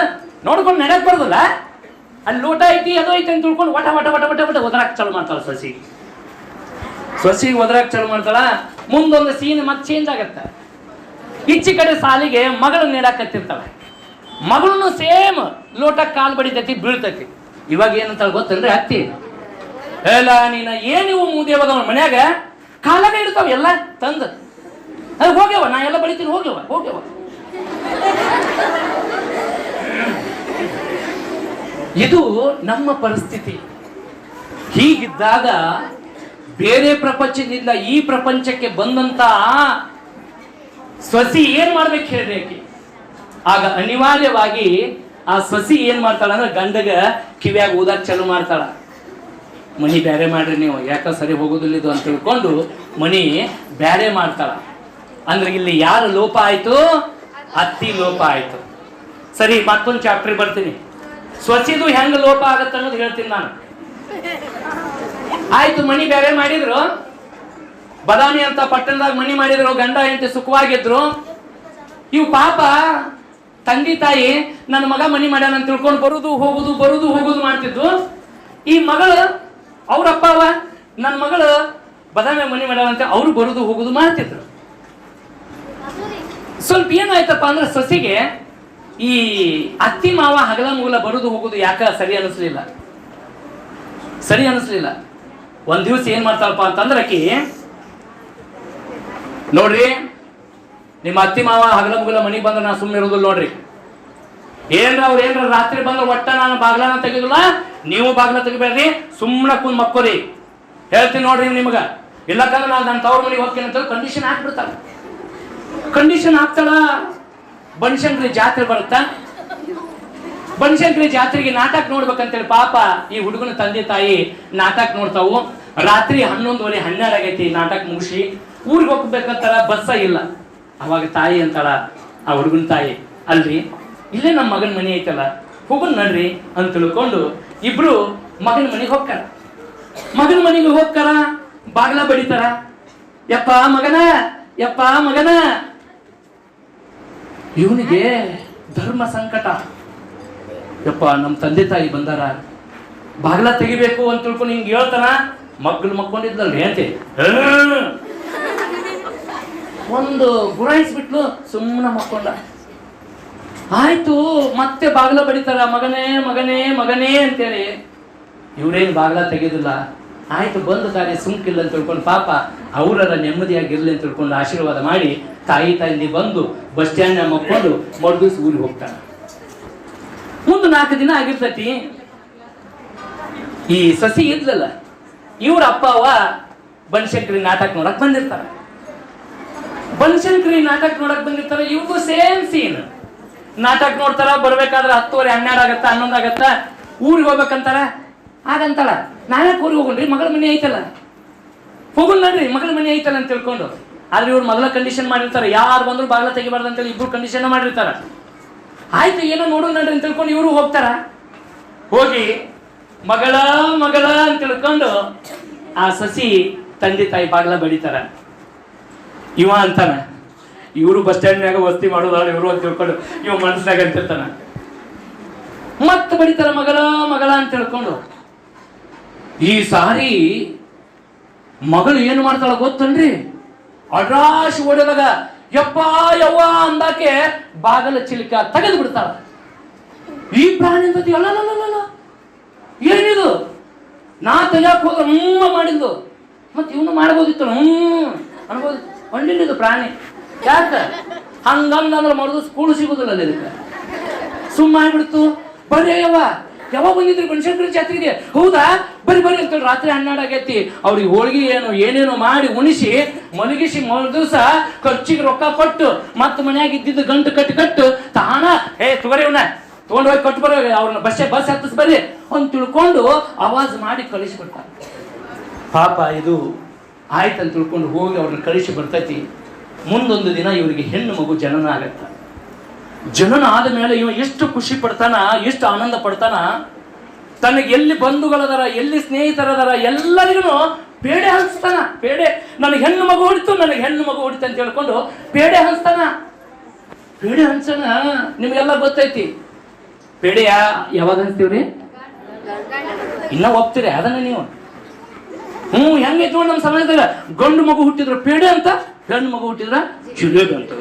ನೋಡ್ಕೊಂಡು ನಡೆಯಕ್ ಬರ್ದಲ್ಲ, ಅಲ್ಲಿ ಲೋಟ ಐತಿ ಅದು ಐತಿ ಅಂತ ತಿಳ್ಕೊಂಡು ವಟ ವಟ ವಟ ವಟ ವಟ ಒದರಾಕ್ ಚಾಲು ಮಾಡ್ತಾಳ ಸಸಿಗೆ ಒದರಾಕ್ ಚಾಲು ಮಾಡ್ತಾಳ. ಮುಂದೊಂದು ಸೀನ್ ಮತ್ತೆ ಚೇಂಜ್ ಆಗತ್ತ. ಈಚೆ ಕಡೆ ಸಾಲಿಗೆ ಮಗಳು ನೀಡಾಕತ್ತಿರ್ತಾಳೆ, ಮಗಳನ್ನು ಸೇಮ್ ಲೋಟ ಕಾಲು ಬಡಿತೈತಿ, ಬೀಳ್ತೈತಿ. ಇವಾಗ ಏನಂತ ಗೊತ್ತಂದ್ರೆ ಅತ್ತಿ, ಎಲ್ಲ ನೀನ ಏನಿವು ಮೂದೇವದವ ಮನ್ಯಾಗ ಕಾಲಾಗ ಇಡ್ತಾವ ಎಲ್ಲ ತಂದು, ಅದು ಹೋಗ್ಯವ, ನಾ ಎಲ್ಲ ಬಡಿತೀನಿ, ಹೋಗ್ಯವ. ಇದು ನಮ್ಮ ಪರಿಸ್ಥಿತಿ. ಹೀಗಿದ್ದಾಗ ಬೇರೆ ಪ್ರಪಂಚದಿಂದ ಈ ಪ್ರಪಂಚಕ್ಕೆ ಬಂದಂತ ಸಸಿ ಏನ್ ಮಾಡ್ಬೇಕು ಹೇಳ್ರಿ. ಆಗ ಅನಿವಾರ್ಯವಾಗಿ ಆ ಸಸಿ ಏನ್ ಮಾಡ್ತಾಳ ಅಂದ್ರೆ ಗಂಡಗ ಕಿವ್ಯಾಗ ಊದಾಕ್ ಚಾಲು ಮಾಡ್ತಾಳ. ಮನಿ ಬ್ಯಾರೆ ಮಾಡ್ರಿ ನೀವು, ಯಾಕ ಸರಿ ಹೋಗೋದಿಲ್ಲ ಇದು ಅಂತ ತಿಳ್ಕೊಂಡು ಮನಿ ಬ್ಯಾರೆ ಮಾಡ್ತಾಳ. ಅಂದ್ರೆ ಇಲ್ಲಿ ಯಾರ ಲೋಪ ಆಯ್ತು? ಅತ್ತಿ ಲೋಪ ಆಯ್ತು. ಸರಿ, ಮತ್ತೊಂದು ಚಾಪ್ಟರ್ ಬರ್ತೀನಿ. ಸ್ವಚ್ಛದು ಹೆಂಗ ಲೋಪ ಆಗತ್ತ ಅನ್ನೋದು ಹೇಳ್ತೀನಿ ನಾನು. ಆಯ್ತು, ಮನಿ ಬೇರೆ ಮಾಡಿದ್ರು, ಬದಾಮಿ ಅಂತ ಪಟ್ಟಣದಾಗ ಮನಿ ಮಾಡಿದ್ರು, ಗಂಡ ಹೆಂಡತಿ ಸುಖವಾಗಿದ್ರು. ಇವು ಪಾಪ ತಂದೆ ತಾಯಿ ನನ್ನ ಮಗ ಮನಿ ಮಾಡ್ಯಾನ ಅಂತ ತಿಳ್ಕೊಂಡು ಬರುದು ಹೋಗುದು ಮಾಡ್ತಿದ್ವು. ಈ ಮಗಳು ಅವ್ರಪ್ಪ ಅವ ನನ್ನ ಮಗಳು ಬದಾಮಿ ಮನಿ ಮಾಡ್ಯಾನ ಅಂತ ಅವ್ರು ಬರುದು ಹೋಗುದು ಮಾಡ್ತಿದ್ರು. ಸ್ವಲ್ಪ ಏನಾಯ್ತಪ್ಪ ಅಂದ್ರೆ ಸಸಿಗೆ ಈ ಅತ್ತಿ ಮಾವ ಹಗಲ ಮುಗಲ ಬರುದು ಹೋಗುದು ಯಾಕ ಸರಿ ಅನಿಸ್ಲಿಲ್ಲ. ಒಂದ್ ದಿವಸ ಏನ್ ಮಾಡ್ತಾಳಪ್ಪ ಅಂತಂದ್ರೆ ಆಕಿ, ನೋಡ್ರಿ ನಿಮ್ಮ ಅತ್ತಿ ಮಾವ ಹಗಲ ಮುಗಲ ಮನಿಗೆ ಬಂದ್ರೆ ನಾ ಸುಮ್ಮನೆ ಇರೋದಿಲ್ಲ ನೋಡ್ರಿ. ಏನ್ರ ರಾತ್ರಿ ಬಂದ್ರೆ ಒಟ್ಟ ನಾನು ಬಾಗ್ಲನ ತೆಗಿದಿಲ್ಲ, ನೀವು ಬಾಗ್ಲ ತೆಗಿಬೇಡ್ರಿ, ಸುಮ್ಮನೆ ಕುಂದ್ ಮಕ್ಕೋರಿ ಹೇಳ್ತೀನಿ ನೋಡ್ರಿ ನಿಮ್ಗ. ಇಲ್ಲಕಂದ್ರೆ ನಾನು ನನ್ನ ತವ್ರ ಮನೆಗೆ ಹೋಗ್ತೀನಿ ಅಂತ ಕಂಡೀಷನ್ ಹಾಕ್ತಾಳ. ಬನಶಂಕರಿ ಜಾತ್ರೆ ಬರುತ್ತಾ, ಬನಶಂಕರಿ ಜಾತ್ರೆಗೆ ನಾಟಕ ನೋಡ್ಬೇಕಂತೇಳಿ ಪಾಪ ಈ ಹುಡುಗನ ತಂದೆ ತಾಯಿ ನಾಟಕ ನೋಡ್ತಾವು. ರಾತ್ರಿ 11:30 12 ಆಗೈತಿ. ನಾಟಕ ಮುಗಿಸಿ ಊರಿಗೆ ಹೋಗ್ಬೇಕಂತಾರ, ಬಸ್ಸ ಇಲ್ಲ. ಅವಾಗ ತಾಯಿ ಅಂತಾಳ, ಆ ಹುಡುಗನ ತಾಯಿ, ಅಲ್ರಿ ಇಲ್ಲೇ ನಮ್ಮ ಮಗನ ಮನೆ ಐತಲ್ಲ, ಹೋಗುನ್ ನಡ್ರಿ ಅಂತ ತಿಳ್ಕೊಂಡು ಇಬ್ರು ಮಗನ ಮನೆಗೆ ಹೋಗ್ತಾರ. ಮಗನ ಮನೆಗೆ ಹೋಗ್ತಾರ, ಬಾಗ್ಲ ಬಡಿತಾರ. ಯಪ್ಪ ಮಗನ. ಇವನಿಗೆ ಧರ್ಮ ಸಂಕಟ. ಯಪ್ಪ ನಮ್ಮ ತಂದೆ ತಾಯಿ ಬಂದಾರ, ಬಾಗ್ಲ ತೆಗಿಬೇಕು ಅಂತ ತಿಳ್ಕೊಂಡು ಹಿಂಗೆ ಹೇಳ್ತಾನ. ಮಗ್ಳು ಮಕ್ಕೊಂಡಿದ್ಲಲ್ರಿ ಅಂತೆ, ಒಂದು ಗುರಾಯಿಸ್ಬಿಟ್ಲು, ಸುಮ್ಮನೆ ಮಕ್ಕೊಂಡ. ಆಯ್ತು, ಮತ್ತೆ ಬಾಗ್ಲ ಬಡಿತಾರ, ಮಗನೇ ಅಂತೇಳಿ. ಇವ್ರೇನು ಬಾಗ್ಲ ತೆಗೆದಿಲ್ಲ. ಆಯ್ತು, ಬಂದ ತಾನೇ ಸುಮ್ಕಿಲ್ಲ ಅಂತ ತಿಳ್ಕೊಂಡು ಪಾಪ ಅವರ ನೆಮ್ಮದಿಯಾಗಿರ್ಲಿ ಅಂತ ತಿಳ್ಕೊಂಡು ಆಶೀರ್ವಾದ ಮಾಡಿ ತಾಯಿ ತಂದೆ ಬಂದು ಬಸ್ ಸ್ಟ್ಯಾಂಡ್ ಮಕ್ಕೊಂಡು ಮರುದಿವ್ಸ ಊರಿಗೆ ಹೋಗ್ತಾನೆ. ಮುಂದೆ ಒಂದು 4 ದಿನ ಆಗಿರ್ತೈತಿ. ಈ ಸಸಿ ಇದ್ಲಲ್ಲ, ಇವ್ರ ಅಪ್ಪ ಅವ್ವ ಬನಶಂಕರಿ ನಾಟಕ ನೋಡಕ್ ಬಂದಿರ್ತಾರ. ಬನಶಂಕರಿ ನಾಟಕ ನೋಡಕ್ ಬಂದಿರ್ತಾರ. ಇವ್ರಿಗೂ ಸೇಮ್ ಸೀನ್. ನಾಟಕ ನೋಡ್ತಾರ, ಬರ್ಬೇಕಾದ್ರೆ 10:30 12 ಆಗತ್ತ, 11 ಆಗತ್ತ. ಊರಿಗೆ ಹೋಗ್ಬೇಕಂತಾರ. ಹಾಗಂತಾಳ, ನಾಳೆ ಊರಿಗೆ ಹೋಗೋಣ್ರಿ, ಮಗಳ ಮನೆ ಐತಲ್ಲ, ಹೋಗೋಣ ನಡ್ರಿ, ಮಗಳ ಮನೆ ಐತಲ್ಲ ಅಂತ ತಿಳ್ಕೊಂಡು. ಆದ್ರೆ ಇವ್ರು ಮೊದಲ ಕಂಡೀಷನ್ ಮಾಡಿರ್ತಾರೆ, ಯಾರು ಬಂದ್ರು ಬಾಗ್ಲ ತೆಗಿಬಾರ್ದು ಅಂತೇಳಿ ಇಬ್ರು ಕಂಡೀಷನ್ ಮಾಡಿರ್ತಾರ. ಆಯ್ತು, ಏನೋ ನೋಡೋಣ ನಡ್ರಿ ಅಂತ ತಿಳ್ಕೊಂಡು ಇವರು ಹೋಗ್ತಾರ. ಹೋಗಿ ಮಗಳ ಮಗಳ ಅಂತ ತಿಳ್ಕೊಂಡು ಆ ಸಸಿ ತಂದೆ ತಾಯಿ ಬಾಗ್ಲ ಬಡಿತಾರ. ಇವ ಅಂತಾನ, ಇವರು ಬಸ್ ಸ್ಟ್ಯಾಂಡ್ನಾಗ ವಸ್ತಿ ಮಾಡೋದ ಇವರು ಅಂತ ತಿಳ್ಕೊಂಡು ಇವ ಮನಸ್ಸಿನಾಗ ಅಂತಿರ್ತಾನ. ಮತ್ತೆ ಬಡಿತಾರ ಮಗಳ ಮಗಳ ಅಂತ ತಿಳ್ಕೊಂಡು. ಈ ಸಾರಿ ಮಗಳು ಏನು ಮಾಡ್ತಾಳ ಗೊತ್ತನ್ರಿ? ಅಡ್ರಾಶ್ ಓಡಿದಾಗ ಯಪ್ಪ ಯವ್ವ ಅಂದಾಕೆ ಬಾಗಲ ಚಿಲಿಕ ತೆಗೆದು ಬಿಡ್ತಾಳ. ಈ ಪ್ರಾಣಿ ಅಂತ ಅಲ್ಲ, ಏನಿದು? ನಾ ತೆಗಿಯಾಕ ಹೋದ್ರೆ ಮಾಡಿದ್ದು, ಮತ್ತೆ ಇವನು ಮಾಡ್ಬೋದಿತ್ತು ಅನ್ಬೋದು. ಹೊಂಡಿದ್ದು ಪ್ರಾಣಿ ಯಾಕ ಹಂಗಂದ್ರೆ ಮರದು ಸ್ಕೂಲ್ ಸಿಗುದಿಲ್ಲ ಇದಕ್ಕೆ. ಸುಮ್ಮ ಆಗ್ಬಿಡ್ತು. ಬರ್ರಿ ಯಾವಾಗ ಬಂದಿದ್ರಿ ಬನಶಂಕರಿ ಜಾತ್ರೆಗೆ? ಹೌದಾ, ಬರಿ ಅಂತೇಳಿ ರಾತ್ರಿ 12 ಆಗೈತಿ. ಅವ್ರಿಗೆ ಹೋಳಿಗೆ ಏನೇನೋ ಮಾಡಿ ಉಣಿಸಿ ಮಲಗಿಸಿ ದಿವಸ ಖರ್ಚಿಗೆ ರೊಕ್ಕ ಕೊಟ್ಟು ಮತ್ತೆ ಮನ್ಯಾಗ ಇದ್ದಿದ್ದು ಗಂಟು ಕಟ್ಟು ತಾನ ತಗೋರಿ ಇವನ್ನ ತಗೊಂಡು ಹೋಗಿ ಕೊಟ್ಟು ಬರೋ, ಅವ್ರನ್ನ ಬಸ್ ಹತ್ತಿಸ್ ಬರ್ರಿ ಅಂತ ತಿಳ್ಕೊಂಡು ಆವಾಜ್ ಮಾಡಿ ಕಳಿಸಿಬಿಡ್ತಾರೆ. ಪಾಪ ಇದು ಆಯ್ತಂತ ತಿಳ್ಕೊಂಡು ಹೋಗಿ ಅವ್ರನ್ನ ಕಳಿಸಿ ಬರ್ತೈತಿ. ಮುಂದೊಂದು ದಿನ ಇವರಿಗೆ ಹೆಣ್ಣು ಮಗು ಜನನ ಆಗತ್ತ. ಜನನ ಆದ ಮೇಲೆ ಇವ ಎಷ್ಟು ಖುಷಿ ಪಡ್ತಾನ, ಎಷ್ಟು ಆನಂದ ಪಡ್ತಾನ. ತನಗೆ ಎಲ್ಲಿ ಬಂಧುಗಳದಾರ, ಎಲ್ಲಿ ಸ್ನೇಹಿತರದಾರ ಎಲ್ಲರಿಗೂ ಪೇಡೆ ಹಂಚ್ತಾನ. ಪೇಡೆ, ನನಗೆ ಹೆಣ್ಣು ಮಗು ಹೊಡಿತು, ನನಗೆ ಹೆಣ್ಣು ಮಗು ಹೊಡಿತು ಅಂತ ಹೇಳ್ಕೊಂಡು ಪೇಡೆ ಹಂಚ್ತಾನ. ಪೇಡೆ ಹಂಚನ ನಿಮ್ಗೆಲ್ಲ ಗೊತ್ತೈತಿ. ಪೇಡೆ ಯಾವಾಗ ಹಂಚ್ತೀವ್ರಿ? ಇನ್ನ ಒಪ್ತೀರಿ ಅದನ್ನ ನೀವು? ಹೆಂಗೈತಿ ನೋಡಿ ನಮ್ಮ ಸಮಾಜದಾಗ. ಗಂಡು ಮಗು ಹುಟ್ಟಿದ್ರ ಪೇಡೆ ಅಂತ, ಹೆಣ್ಣು ಮಗು ಹುಟ್ಟಿದ್ರ ಜಿಲೇಬಿ ಅಂತ.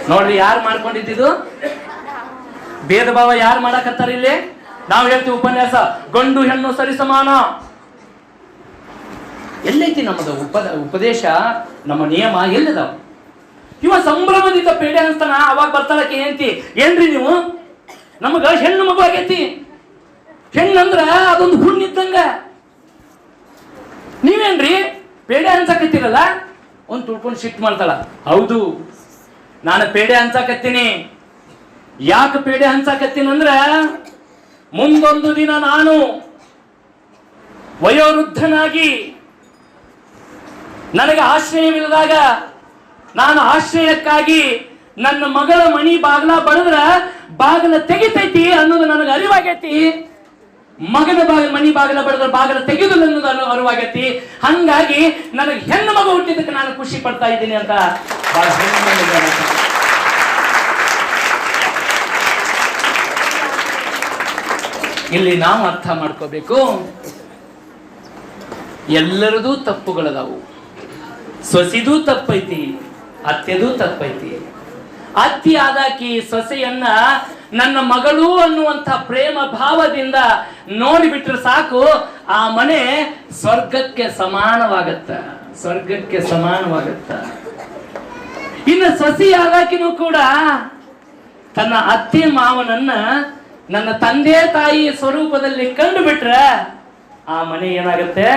ನೋಡ್ರಿ, ಯಾರು ಮಾಡ್ಕೊಂಡಿದ್ದು ಭೇದ ಭಾವ ಯಾರು ಮಾಡಕತ್ತಾರ ಇಲ್ಲಿ? ನಾವು ಹೇಳ್ತೀವಿ ಉಪನ್ಯಾಸ, ಗಂಡು ಹೆಣ್ಣು ಸರಿ ಸಮಾನ. ಎಲ್ಲೈತಿ ನಮ್ಮದು ಉಪದೇಶ, ನಮ್ಮ ನಿಯಮ ಎಲ್ಲಿದಾವ? ಇವ ಸಂಭ್ರಮದಿಂದ ಪೇಡೆ ಹಂಚ್ತಾನ. ಅವಾಗ ಬರ್ತಾಳಕ್ಕೆ ಏನ್ತಿ, ಏನ್ರಿ ನೀವು ನಮಗ ಹೆಣ್ಣು ಮಗು ಆಗೈತಿ. ಹೆಣ್ಣಂದ್ರ ಅದೊಂದು ಹುಣ್ಣಿದ್ದಂಗ. ನೀವೇನ್ರಿ ಪೇಡೆ ಹಂಚಕತ್ತೀರಲ್ಲ ಒಂದು ತುಳ್ಕೊಂಡು ಸಿಟ್ಟು ಮಾಡ್ತಾಳ. ಹೌದು, ನಾನು ಪೇಡೆ ಹಂಚಾಕತ್ತೀನಿ. ಯಾಕೆ ಪೇಡೆ ಹಂಚಾಕತ್ತೀನಿ ಅಂದ್ರ, ಮುಂದೊಂದು ದಿನ ನಾನು ವಯೋವೃದ್ಧನಾಗಿ ನನಗೆ ಆಶ್ರಯವಿಲ್ಲದಾಗ ನಾನು ಆಶ್ರಯಕ್ಕಾಗಿ ನನ್ನ ಮಗಳ ಮನಿ ಬಾಗ್ಲ ಬಡದ್ರ ಬಾಗಿಲ ತೆಗಿತೈತಿ ಅನ್ನೋದು ನನಗೆ ಅರಿವಾಗೈತಿ. ಮಗನ ಮನಿ ಬಾಗಿಲ ಬಡದ್ರ ಬಾಗಿಲ ತೆಗೆದು ಅನ್ನೋದು ಅರಿವಾಗೈತಿ. ಹಂಗಾಗಿ ನನಗೆ ಹೆಣ್ಣು ಮಗ ಹುಟ್ಟಿದ್ದಕ್ಕೆ ನಾನು ಖುಷಿ ಪಡ್ತಾ ಇದ್ದೀನಿ ಅಂತ ಇಲ್ಲಿ ನಾವು ಅರ್ಥ ಮಾಡ್ಕೋಬೇಕು. ಎಲ್ಲರದೂ ತಪ್ಪುಗಳದಾವು. ಸೊಸಿದೂ ತಪ್ಪೈತಿ, ಅತ್ತೆದೂ ತಪ್ಪೈತಿ. ಅತ್ತಿ ಆದಾಕಿ ಸೊಸೆಯನ್ನ ನನ್ನ ಮಗಳು ಅನ್ನುವಂಥ ಪ್ರೇಮ ಭಾವದಿಂದ ನೋಡಿಬಿಟ್ರೆ ಸಾಕು, ಆ ಮನೆ ಸ್ವರ್ಗಕ್ಕೆ ಸಮಾನವಾಗತ್ತ, ಸ್ವರ್ಗಕ್ಕೆ ಸಮಾನವಾಗತ್ತ. ಇನ್ನು ಸೊಸಿ ಆದಾಕಿನೂ ಕೂಡ ತನ್ನ ಅತ್ತೆ ಮಾವನನ್ನ ನನ್ನ ತಂದೆ ತಾಯಿ ಸ್ವರೂಪದಲ್ಲಿ ಕಂಡು ಬಿಟ್ರೆ ಆ ಮನೆ ಏನಾಗುತ್ತೆ?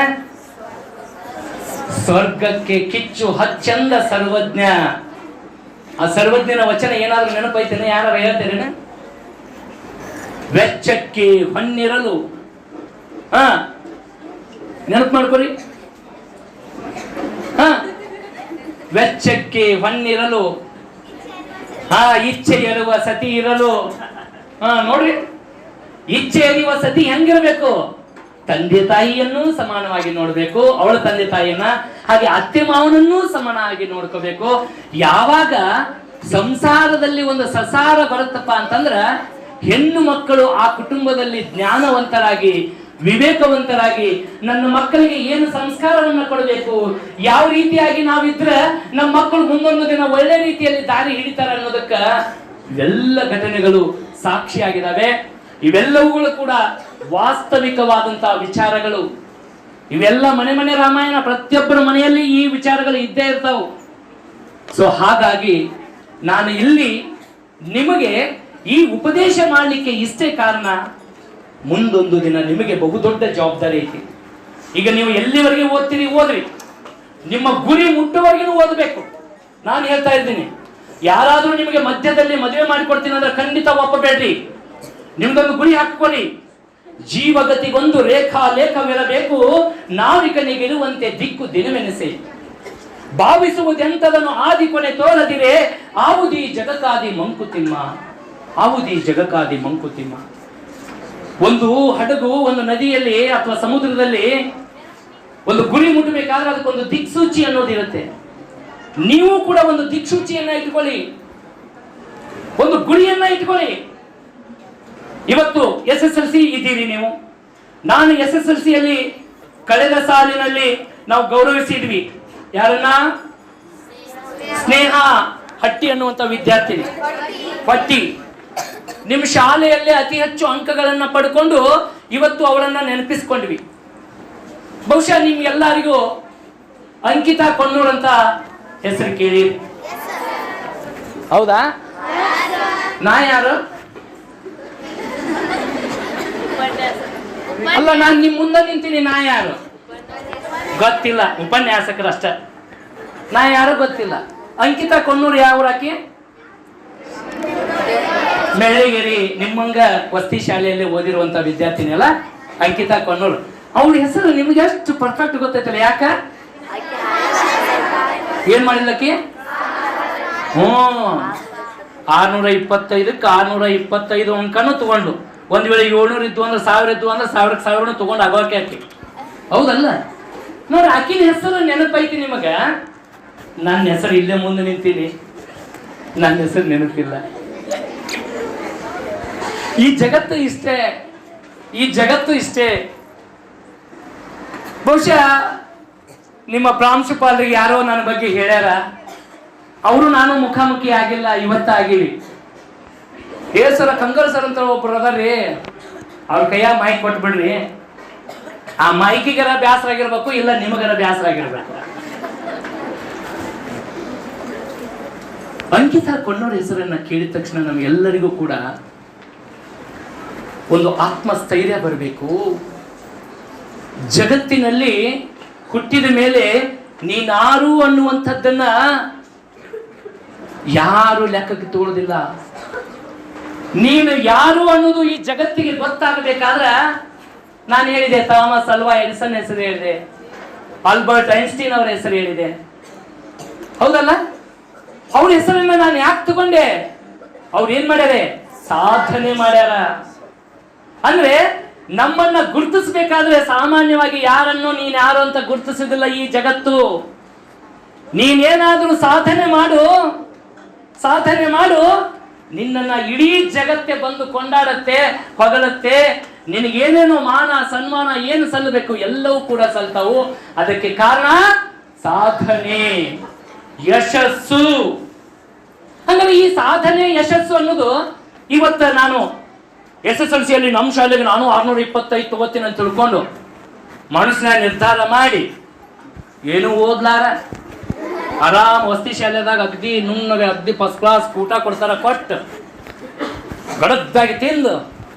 ಸ್ವರ್ಗಕ್ಕೆ ಕಿಚ್ಚು ಹಚ್ಚಂದ ಸರ್ವಜ್ಞ. ಆ ಸರ್ವಜ್ಞನ ವಚನ ಏನಾದ್ರೂ ನೆನಪೈತೇನೆ? ಯಾರು ಹೇಳ್ತೇನೆ? ವೆಚ್ಚಕ್ಕೆ ಹೊನ್ನಿರಲು. ನೆನಪು ಮಾಡ್ಕೊರಿ. ವೆಚ್ಚಕ್ಕೆ ಹೊನ್ನಿರಲು, ಇಚ್ಛೆ ಎರುವ ಸತಿ ಇರಲು. ನೋಡ್ರಿ, ಇಚ್ಛೆ ಎರಿಯುವ ಸತಿ ಹೆಂಗಿರ್ಬೇಕು? ತಂದೆ ತಾಯಿಯನ್ನೂ ಸಮಾನವಾಗಿ ನೋಡ್ಬೇಕು, ಅವಳ ತಂದೆ ತಾಯಿಯನ್ನ, ಹಾಗೆ ಅತ್ತೆ ಮಾವನನ್ನೂ ಸಮಾನವಾಗಿ ನೋಡ್ಕೋಬೇಕು. ಯಾವಾಗ ಸಂಸಾರದಲ್ಲಿ ಒಂದು ಸಸಾರ ಬರುತ್ತಪ್ಪ ಅಂತಂದ್ರ ಹೆಣ್ಣು ಮಕ್ಕಳು ಆ ಕುಟುಂಬದಲ್ಲಿ ಜ್ಞಾನವಂತರಾಗಿ ವಿವೇಕವಂತರಾಗಿ ನನ್ನ ಮಕ್ಕಳಿಗೆ ಏನು ಸಂಸ್ಕಾರವನ್ನ ಕೊಡಬೇಕು, ಯಾವ ರೀತಿಯಾಗಿ ನಾವಿದ್ರೆ ನಮ್ಮ ಮಕ್ಕಳು ಮುಂದೊಂದು ದಿನ ಒಳ್ಳೆ ರೀತಿಯಲ್ಲಿ ದಾರಿ ಹಿಡಿತಾರೆ ಅನ್ನೋದಕ್ಕ ಇವೆಲ್ಲ ಘಟನೆಗಳು ಸಾಕ್ಷಿಯಾಗಿದ್ದಾವೆ. ಇವೆಲ್ಲವುಗಳು ಕೂಡ ವಾಸ್ತವಿಕವಾದಂತಹ ವಿಚಾರಗಳು. ಇವೆಲ್ಲ ಮನೆ ಮನೆ ರಾಮಾಯಣ, ಪ್ರತಿಯೊಬ್ಬರ ಮನೆಯಲ್ಲಿ ಈ ವಿಚಾರಗಳು ಇದ್ದೇ ಇರ್ತಾವು. ಸೊ ಹಾಗಾಗಿ ನಾನು ಇಲ್ಲಿ ನಿಮಗೆ ಈ ಉಪದೇಶ ಮಾಡಲಿಕ್ಕೆ ಇಷ್ಟೇ ಕಾರಣ, ಮುಂದೊಂದು ದಿನ ನಿಮಗೆ ಬಹುದೊಡ್ಡ ಜವಾಬ್ದಾರಿ ಐತಿ. ಈಗ ನೀವು ಎಲ್ಲಿವರೆಗೆ ಓದ್ತೀರಿ ಓದ್ರಿ, ನಿಮ್ಮ ಗುರಿ ಮುಟ್ಟುವರೆಗೂ ಓದಬೇಕು. ನಾನು ಹೇಳ್ತಾ ಇದ್ದೀನಿ, ಯಾರಾದ್ರೂ ನಿಮಗೆ ಮಧ್ಯದಲ್ಲಿ ಮದುವೆ ಮಾಡಿಕೊಡ್ತೀನಿ ಅಂದ್ರೆ ಖಂಡಿತ ಒಪ್ಪಬೇಡ್ರಿ. ನಿಮ್ದೊಂದು ಗುರಿ ಹಾಕೊಳ್ಳಿ. ಜೀವಗತಿಗೊಂದು ರೇಖಾ ಲೇಖವಿರಬೇಕು, ನಾವಿಕನಿಗಿರುವಂತೆ ದಿಕ್ಕು ದಿನವೆನಿಸಿ. ಭಾವಿಸುವುದೆಂತದನ್ನು ಆದಿ ಕೊನೆ ತೋರದಿರೆ, ಆವುದಿ ಜಗಕ್ಕಾದಿ ಮಂಕುತಿಮ್ಮ, ಆವುದಿ ಜಗಕ್ಕಾದಿ ಮಂಕುತಿಮ್ಮ. ಒಂದು ಹಡಗು ಒಂದು ನದಿಯಲ್ಲಿ ಅಥವಾ ಸಮುದ್ರದಲ್ಲಿ ಒಂದು ಗುರಿ ಮುಟ್ಟಬೇಕಾದ್ರೆ ಅದಕ್ಕೊಂದು ದಿಕ್ಸೂಚಿ ಅನ್ನೋದಿರುತ್ತೆ. ನೀವು ಕೂಡ ಒಂದು ದಿಕ್ಸೂಚಿಯನ್ನ ಇಟ್ಕೊಳ್ಳಿ, ಒಂದು ಗುರಿಯನ್ನ ಇಟ್ಕೊಳ್ಳಿ. ಇವತ್ತು SSLC ಇದ್ದೀರಿ ನೀವು. ನಾನು SSLCಯಲ್ಲಿ ಕಳೆದ ಸಾಲಿನಲ್ಲಿ ನಾವು ಗೌರವಿಸಿದ್ವಿ ಯಾರನ್ನ? ಸ್ನೇಹ ಹಟ್ಟಿ ಅನ್ನುವಂಥ ವಿದ್ಯಾರ್ಥಿನಿ ಪಟ್ಟಿ. ನಿಮ್ಮ ಶಾಲೆಯಲ್ಲೇ ಅತಿ ಹೆಚ್ಚು ಅಂಕಗಳನ್ನ ಪಡ್ಕೊಂಡು ಇವತ್ತು ಅವಳನ್ನ ನೆನಪಿಸ್ಕೊಂಡ್ವಿ. ಬಹುಶಃ ನಿಮ್ಗೆಲ್ಲರಿಗೂ ಅಂಕಿತಾ ಕೊನ್ನೂರ್ ಅಂತ ಹೆಸರು ಕೇಳಿ, ಹೌದಾ? ನಾ ಯಾರು? ಅಲ್ಲ, ನಾನು ನಿಮ್ ಮುಂದೆ ನಿಂತೀನಿ. ನಾ ಯಾರು ಗೊತ್ತಿಲ್ಲ, ಉಪನ್ಯಾಸಕರು ಅಷ್ಟ. ನಾ ಯಾರು ಗೊತ್ತಿಲ್ಲ. ಅಂಕಿತಾ ಕೊನ್ನೂರ್ ಯಾವ ಊರಾಕಿ? ಮೆಳ್ಳಿಗಿರಿ. ನಿಮ್ಮಂಗ ವಸತಿ ಶಾಲೆಯಲ್ಲಿ ಓದಿರುವಂತ ವಿದ್ಯಾರ್ಥಿನಿ ಅಲ್ಲ ಅಂಕಿತಾ ಕೊನ್ನೂರ್. ಅವಳ ಹೆಸರು ನಿಮ್ಗೆ ಎಷ್ಟು ಪರ್ಫೆಕ್ಟ್ ಗೊತ್ತೈತಲ್ಲ. ಯಾಕ? ಏನ್ ಮಾಡಿಲ್ಲಕ್ಕಿ? 625ಕ್ಕೆ 625 ಅಂಕನು ತಗೊಂಡು, ಒಂದ್ ವೇಳೆ 700 ಇದ್ದು ಅಂದ್ರೆ 1000 ಇದ್ದು ಅಂದ್ರೆ 1000 ತಗೊಂಡು ಆಗೋಕೆ ಆಕಿ, ಹೌದಲ್ಲ? ನೋಡ್ರಿ, ಆಕಿನ ಹೆಸರು ನೆನಪೈತಿ ನಿಮಗ. ನನ್ನ ಹೆಸರು ಇಲ್ಲೇ ಮುಂದೆ ನಿಂತೀನಿ, ನನ್ನ ಹೆಸರು ನೆನಪಿಲ್ಲ. ಈ ಜಗತ್ತು ಇಷ್ಟೇ, ಈ ಜಗತ್ತು ಇಷ್ಟೇ. ಬಹುಶಃ ನಿಮ್ಮ ಪ್ರಾಂಶುಪಾಲರಿಗೆ ಯಾರೋ ನನ್ನ ಬಗ್ಗೆ ಹೇಳ್ಯಾರ. ಅವರು ನಾನು ಮುಖಾಮುಖಿ ಆಗಿಲ್ಲ, ಇವತ್ತಾಗಿವಿ. ಸರ ಕಂಗಲ್ ಸರ್ ಅಂತ ಒಬ್ರು ಅದರ್ರಿ, ಅವ್ರ ಕೈಯಾಗ ಮೈಕ್ ಕೊಟ್ಬಿಡ್ರಿ. ಆ ಮೈಕಿಗರ ಬ್ಯಾಸರ ಆಗಿರ್ಬೇಕು, ಇಲ್ಲ ನಿಮಗರ ಬ್ಯಾಸರ ಆಗಿರ್ಬೇಕು. ಅಂಕಿತಾ ಕೊನ್ನೂರ್ ಹೆಸರನ್ನ ಕೇಳಿದ ತಕ್ಷಣ ನಮ್ಗೆಲ್ಲರಿಗೂ ಕೂಡ ಒಂದು ಆತ್ಮಸ್ಥೈರ್ಯ ಬರಬೇಕು. ಜಗತ್ತಿನಲ್ಲಿ ಹುಟ್ಟಿದ ಮೇಲೆ ನೀನಾರು ಅನ್ನುವಂಥದ್ದನ್ನ ಯಾರು ಲೆಕ್ಕಕ್ಕೆ ತಗೊಳ್ಳೋದಿಲ್ಲ. ನೀನು ಯಾರು ಅನ್ನೋದು ಈ ಜಗತ್ತಿಗೆ ಗೊತ್ತಾಗಬೇಕಾದ್ರೆ, ನಾನು ಹೇಳಿದೆ ಥಾಮಸ್ ಅಲ್ವಾ ಎಡಿಸನ್ ಹೆಸರು ಹೇಳಿದೆ, ಆಲ್ಬರ್ಟ್ ಐನ್ಸ್ಟೀನ್ ಅವರ ಹೆಸರು ಹೇಳಿದೆ, ಹೌದಲ್ಲ? ಅವ್ರ ಹೆಸರನ್ನ ನಾನು ಯಾಕೆ ತಗೊಂಡೆ? ಅವ್ರು ಏನ್ ಮಾಡ್ಯಾರೆ? ಸಾಧನೆ ಮಾಡ್ಯಾರ. ಅಂದ್ರೆ ನಮ್ಮನ್ನ ಗುರುತಿಸ್ಬೇಕಾದ್ರೆ ಸಾಮಾನ್ಯವಾಗಿ ಯಾರನ್ನು ನೀನ್ ಯಾರು ಅಂತ ಗುರುತಿಸುದಿಲ್ಲ ಈ ಜಗತ್ತು. ನೀನೇನಾದ್ರೂ ಸಾಧನೆ ಮಾಡು, ಸಾಧನೆ ಮಾಡು, ನಿನ್ನನ್ನ ಇಡೀ ಜಗತ್ತೇ ಬಂದು ಕೊಂಡಾಡತ್ತೆ, ಹೊಗಳತ್ತೆ. ನಿನಗೇನೇನೋ ಮಾನ ಸನ್ಮಾನ ಏನು ಸಲ್ಲಬೇಕು ಎಲ್ಲವೂ ಕೂಡ ಸಲ್ತಾವು. ಅದಕ್ಕೆ ಕಾರಣ ಸಾಧನೆ, ಯಶಸ್ಸು. ಹಾಗಾದ್ರೆ ಈ ಸಾಧನೆ ಯಶಸ್ಸು ಅನ್ನೋದು, ಇವತ್ತು ನಾನು SSLCಯಲ್ಲಿ ನಮ್ಮ ಶಾಲೆಗೆ ನಾನು 625 ತಗೋತೀನಿ ಅಂತ ತಿಳ್ಕೊಂಡು ಮನಸ್ಸಿನ ನಿರ್ಧಾರ ಮಾಡಿ ಏನು ಓದ್ಲಾರ ಆರಾಮ್ ವಸತಿ ಶಾಲೆದಾಗ ಅಗ್ದಿ ನುಣ್ಣಗೆ ಅಗ್ದಿ ಫಸ್ಟ್ ಕ್ಲಾಸ್ ಊಟ ಕೊಡ್ತಾರ, ಕೊಟ್ಟು ಗಡದ್ದಾಗಿ ತಿಂದು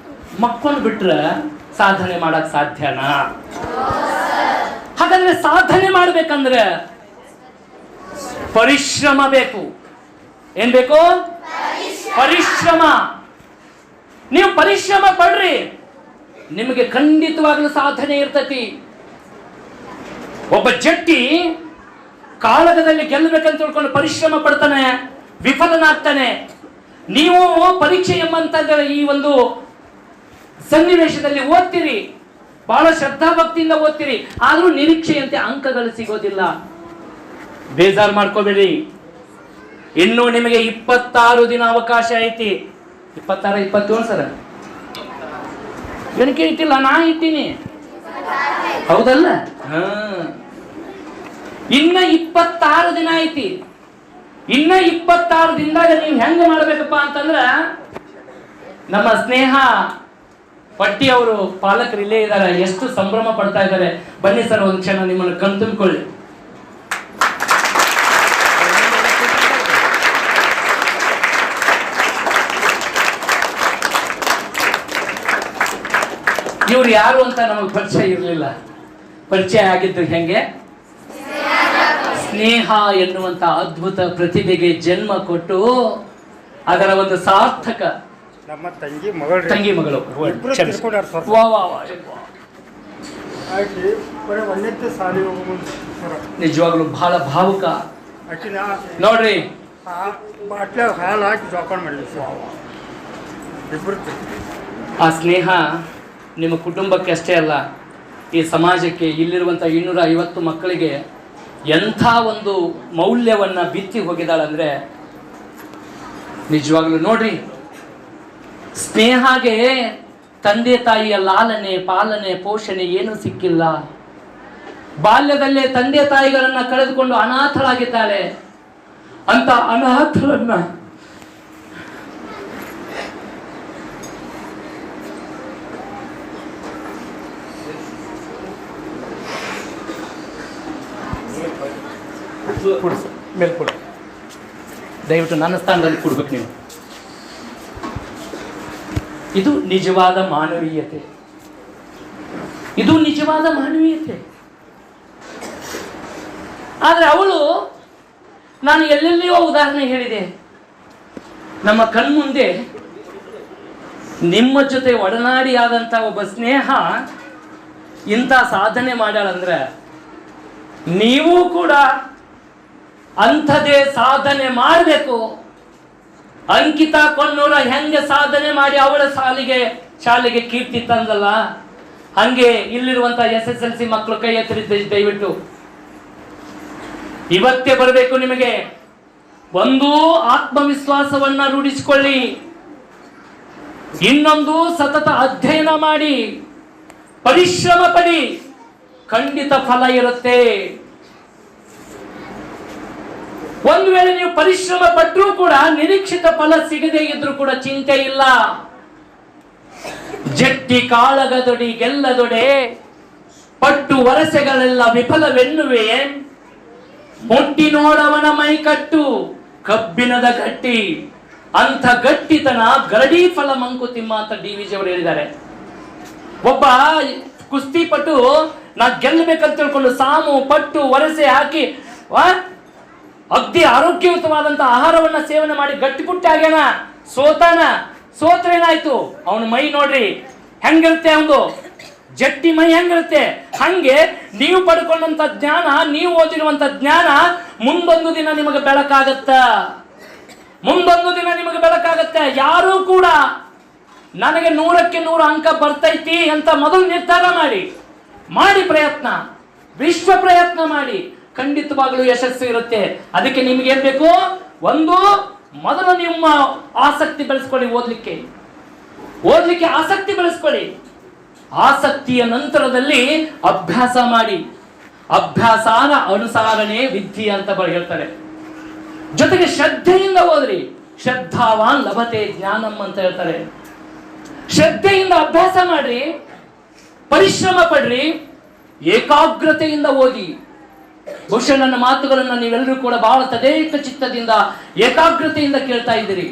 ಮಕ್ಕೊಂಡು ಬಿಟ್ರೆ ಸಾಧನೆ ಮಾಡಕ್ ಸಾಧ್ಯನಾ? ಹಾಗಾದ್ರೆ ಸಾಧನೆ ಮಾಡ್ಬೇಕಂದ್ರೆ ಪರಿಶ್ರಮ ಬೇಕು. ಏನ್ ಬೇಕು? ಪರಿಶ್ರಮ. ನೀವು ಪರಿಶ್ರಮ ಪಡ್ರಿ, ನಿಮಗೆ ಖಂಡಿತವಾಗ್ಲೂ ಸಾಧನೆ ಇರ್ತತಿ. ಒಬ್ಬ ಜಟ್ಟಿ ಕಾಳಗದಲ್ಲಿ ಗೆಲ್ಲಬೇಕಂತ ತಿಳ್ಕೊಂಡು ಪರಿಶ್ರಮ ಪಡ್ತಾನೆ, ವಿಫಲನಾಗ್ತಾನೆ. ನೀವು ಪರೀಕ್ಷೆ ಎಂಬಂತ ಈ ಒಂದು ಸನ್ನಿವೇಶದಲ್ಲಿ ಓದ್ತೀರಿ, ಬಹಳ ಶ್ರದ್ಧಾಭಕ್ತಿಯಿಂದ ಓದ್ತೀರಿ, ಆದ್ರೂ ನಿರೀಕ್ಷೆಯಂತೆ ಅಂಕಗಳು ಸಿಗೋದಿಲ್ಲ. ಬೇಜಾರು ಮಾಡ್ಕೋಬೇಡಿ. ಇನ್ನು ನಿಮಗೆ 26 ದಿನ ಅವಕಾಶ ಐತಿ. 26, 27 ಸರ್ ಏನಕ್ಕೆ ಇಟ್ಟಿಲ್ಲ? ನಾ ಇಟ್ಟೀನಿ, ಹೌದಲ್ಲ? ಇನ್ನ 26 ದಿನ ಐತಿ. ಇನ್ನ 26 ದಿನದಾಗ ನೀವು ಹೆಂಗ್ ಮಾಡ್ಬೇಕಪ್ಪ ಅಂತಂದ್ರ, ನಮ್ಮ ಸ್ನೇಹ ಪಟ್ಟಿ ಅವರು ಪಾಲಕರು ಇಲ್ಲೇ ಇದ್ದಾರೆ, ಎಷ್ಟು ಸಂಭ್ರಮ ಪಡ್ತಾ ಇದ್ದಾರೆ. ಬನ್ನಿ ಸರ್, ಒಂದು ಕ್ಷಣ ನಿಮ್ಮನ್ನು ಕಣ್ತುಂಬಿಕೊಳ್ಳಿ. ಇವ್ರು ಯಾರು ಅಂತ ನಮಗೆ ಪರಿಚಯ ಇರಲಿಲ್ಲ. ಪರಿಚಯ ಆಗಿದ್ದು ಹೆಂಗೆ? ಸ್ನೇಹ ಎನ್ನುವಂತ ಅದ್ಭುತ ಪ್ರತಿಭೆಗೆ ಜನ್ಮ ಕೊಟ್ಟು ಅದರ ಒಂದು ಸಾರ್ಥಕ ನಮ್ಮ ತಂಗಿ ಮಗಳು ನಿಜವಾಗ್ಲೂ ಬಹಳ ಭಾವುಕ ನೋಡ್ರಿ. ಹಾಲು ಹಾಕಿ ಜೋಪಾನ ಮಾಡಲಿ ಇಬ್ಬರು. ಆ ಸ್ನೇಹ ನಿಮ್ಮ ಕುಟುಂಬಕ್ಕೆ ಅಷ್ಟೇ ಅಲ್ಲ, ಈ ಸಮಾಜಕ್ಕೆ, ಇಲ್ಲಿರುವಂಥ 250 ಮಕ್ಕಳಿಗೆ ಎಂಥ ಒಂದು ಮೌಲ್ಯವನ್ನು ಬಿತ್ತಿ ಹೋಗಿದ್ದಾಳಂದ್ರೆ ನಿಜವಾಗ್ಲೂ ನೋಡ್ರಿ. ಸ್ನೇಹಾಗೆ ತಂದೆ ತಾಯಿಯ ಲಾಲನೆ ಪಾಲನೆ ಪೋಷಣೆ ಏನೂ ಸಿಕ್ಕಿಲ್ಲ. ಬಾಲ್ಯದಲ್ಲೇ ತಂದೆ ತಾಯಿಗಳನ್ನ ಕಳೆದುಕೊಂಡು ಅನಾಥಳಾಗಿದ್ದಾಳೆ. ಅಂತ ಅನಾಥರನ್ನ ಮೇಲೆ ಕೊಡು, ದಯವಿಟ್ಟು ನನ್ನ ಸ್ಥಾನದಲ್ಲಿ ಕೊಡ್ಬೇಕು ನೀವು. ಇದು ನಿಜವಾದ ಮಾನವೀಯತೆ, ಇದು ನಿಜವಾದ ಮಾನವೀಯತೆ. ಆದರೆ ಅವಳು, ನಾನು ಎಲ್ಲೆಲ್ಲಿಯೋ ಉದಾಹರಣೆ ಹೇಳಿದೆ, ನಮ್ಮ ಕಣ್ಮುಂದೆ ನಿಮ್ಮ ಜೊತೆ ಒಡನಾಡಿಯಾದಂಥ ಒಬ್ಬ ಸ್ನೇಹ ಇಂಥ ಸಾಧನೆ ಮಾಡ್ಯಾಳಂದ್ರೆ ನೀವು ಕೂಡ ಅಂಥದೇ ಸಾಧನೆ ಮಾಡಬೇಕು. ಅಂಕಿತಾ ಕೊಣ್ಣೂರ ಹೆಂಗೆ ಸಾಧನೆ ಮಾಡಿ ಅವಳ ಶಾಲೆಗೆ ಕೀರ್ತಿ ತಂದಲ್ಲ, ಹಂಗೆ ಇಲ್ಲಿರುವಂಥ SSLC ಮಕ್ಕಳು ಕೈ ಎತ್ತರಿದ್ದ ದಯವಿಟ್ಟು ಇವತ್ತೇ ಬರಬೇಕು. ನಿಮಗೆ ಒಂದು ಆತ್ಮವಿಶ್ವಾಸವನ್ನ ರೂಢಿಸಿಕೊಳ್ಳಿ, ಇನ್ನೊಂದು ಸತತ ಅಧ್ಯಯನ ಮಾಡಿ, ಪರಿಶ್ರಮ ಪಡಿ, ಖಂಡಿತ ಫಲ ಇರುತ್ತೆ. ಒಂದು ವೇಳೆ ನೀವು ಪರಿಶ್ರಮ ಪಟ್ಟರೂ ಕೂಡ ನಿರೀಕ್ಷಿತ ಫಲ ಸಿಗದೇ ಇದ್ರೂ ಕೂಡ ಚಿಂತೆ ಇಲ್ಲ. ಜಟ್ಟಿ ಕಾಳಗದೊಡಿ ಗೆಲ್ಲದೊಡೆ, ಪಟ್ಟು ವರಸೆಗಳೆಲ್ಲ ವಿಫಲವೆನ್ನುವೆ, ಮುಟ್ಟಿ ನೋಡವನ ಮೈ ಕಟ್ಟು ಕಬ್ಬಿಣದ ಗಟ್ಟಿ, ಅಂಥ ಗಟ್ಟಿತನ ಗರಡಿ ಫಲ ಮಂಕುತಿಮ್ಮ ಅಂತ DVಜಿ ಅವರು ಹೇಳಿದ್ದಾರೆ. ಒಬ್ಬ ಕುಸ್ತಿಪಟು ನಾ ಗೆಲ್ಲಬೇಕಂತ ತಿಳ್ಕೊಂಡು ಸಾಮು ಪಟ್ಟು ವರಸೆ ಹಾಕಿ ಅಗ್ದಿ ಆರೋಗ್ಯಯುತವಾದಂತ ಆಹಾರವನ್ನ ಸೇವನೆ ಮಾಡಿ ಗಟ್ಟಿಪುಟ್ಟಿ ಆಗ್ಯಾನ, ಸೋತ್ರೇನಾಯ್ತು ಅವನ ಮೈ ನೋಡ್ರಿ ಹೆಂಗಿರುತ್ತೆ, ಅವನು ಜಟ್ಟಿ ಮೈ ಹೆಂಗಿರುತ್ತೆ. ಹಂಗೆ ನೀವು ಪಡ್ಕೊಂಡಂತ ಜ್ಞಾನ, ನೀವು ಓದಿರುವಂತ ಜ್ಞಾನ ಮುಂದೊಂದು ದಿನ ನಿಮಗೆ ಬೆಳಕಾಗತ್ತ, ಮುಂದೊಂದು ದಿನ ನಿಮಗೆ ಬೆಳಕಾಗತ್ತೆ. ಯಾರೂ ಕೂಡ ನನಗೆ 100ಕ್ಕೆ 100 ಅಂಕ ಬರ್ತೈತಿ ಅಂತ ಮೊದಲು ನಿರ್ಧಾರ ಮಾಡಿ ಪ್ರಯತ್ನ, ವಿಶ್ವ ಪ್ರಯತ್ನ ಮಾಡಿ, ಖಂಡಿತವಾಗಲೂ ಯಶಸ್ಸು ಇರುತ್ತೆ. ಅದಕ್ಕೆ ನಿಮ್ಗೆ ಏನ್ ಬೇಕು? ಒಂದು, ಮೊದಲು ನಿಮ್ಮ ಆಸಕ್ತಿ ಬೆಳೆಸ್ಕೊಳ್ಳಿ, ಓದ್ಲಿಕ್ಕೆ ಆಸಕ್ತಿ ಬೆಳೆಸ್ಕೊಳ್ಳಿ. ಆಸಕ್ತಿಯ ನಂತರದಲ್ಲಿ ಅಭ್ಯಾಸ ಮಾಡಿ, ಅಭ್ಯಾಸಾನ ಅನುಸಾರನೇ ವಿದ್ಯೆ ಅಂತ ಹೇಳ್ತಾರೆ. ಜೊತೆಗೆ ಶ್ರದ್ಧೆಯಿಂದ ಓದ್ರಿ, ಶ್ರದ್ಧಾವಾನ್ ಲಭತೆ ಜ್ಞಾನಂ ಅಂತ ಹೇಳ್ತಾರೆ. ಶ್ರದ್ಧೆಯಿಂದ ಅಭ್ಯಾಸ ಮಾಡ್ರಿ, ಪರಿಶ್ರಮ ಪಡ್ರಿ, ಏಕಾಗ್ರತೆಯಿಂದ ಓದಿ. ಬಹುಶಃ ನನ್ನ ಮಾತುಗಳನ್ನು ನೀವೆಲ್ಲರೂ ಕೂಡ ಬಹಳ ತದೇಕ ಚಿತ್ತದಿಂದ ಏಕಾಗ್ರತೆಯಿಂದ ಕೇಳ್ತಾ ಇದ್ದೀರಿ.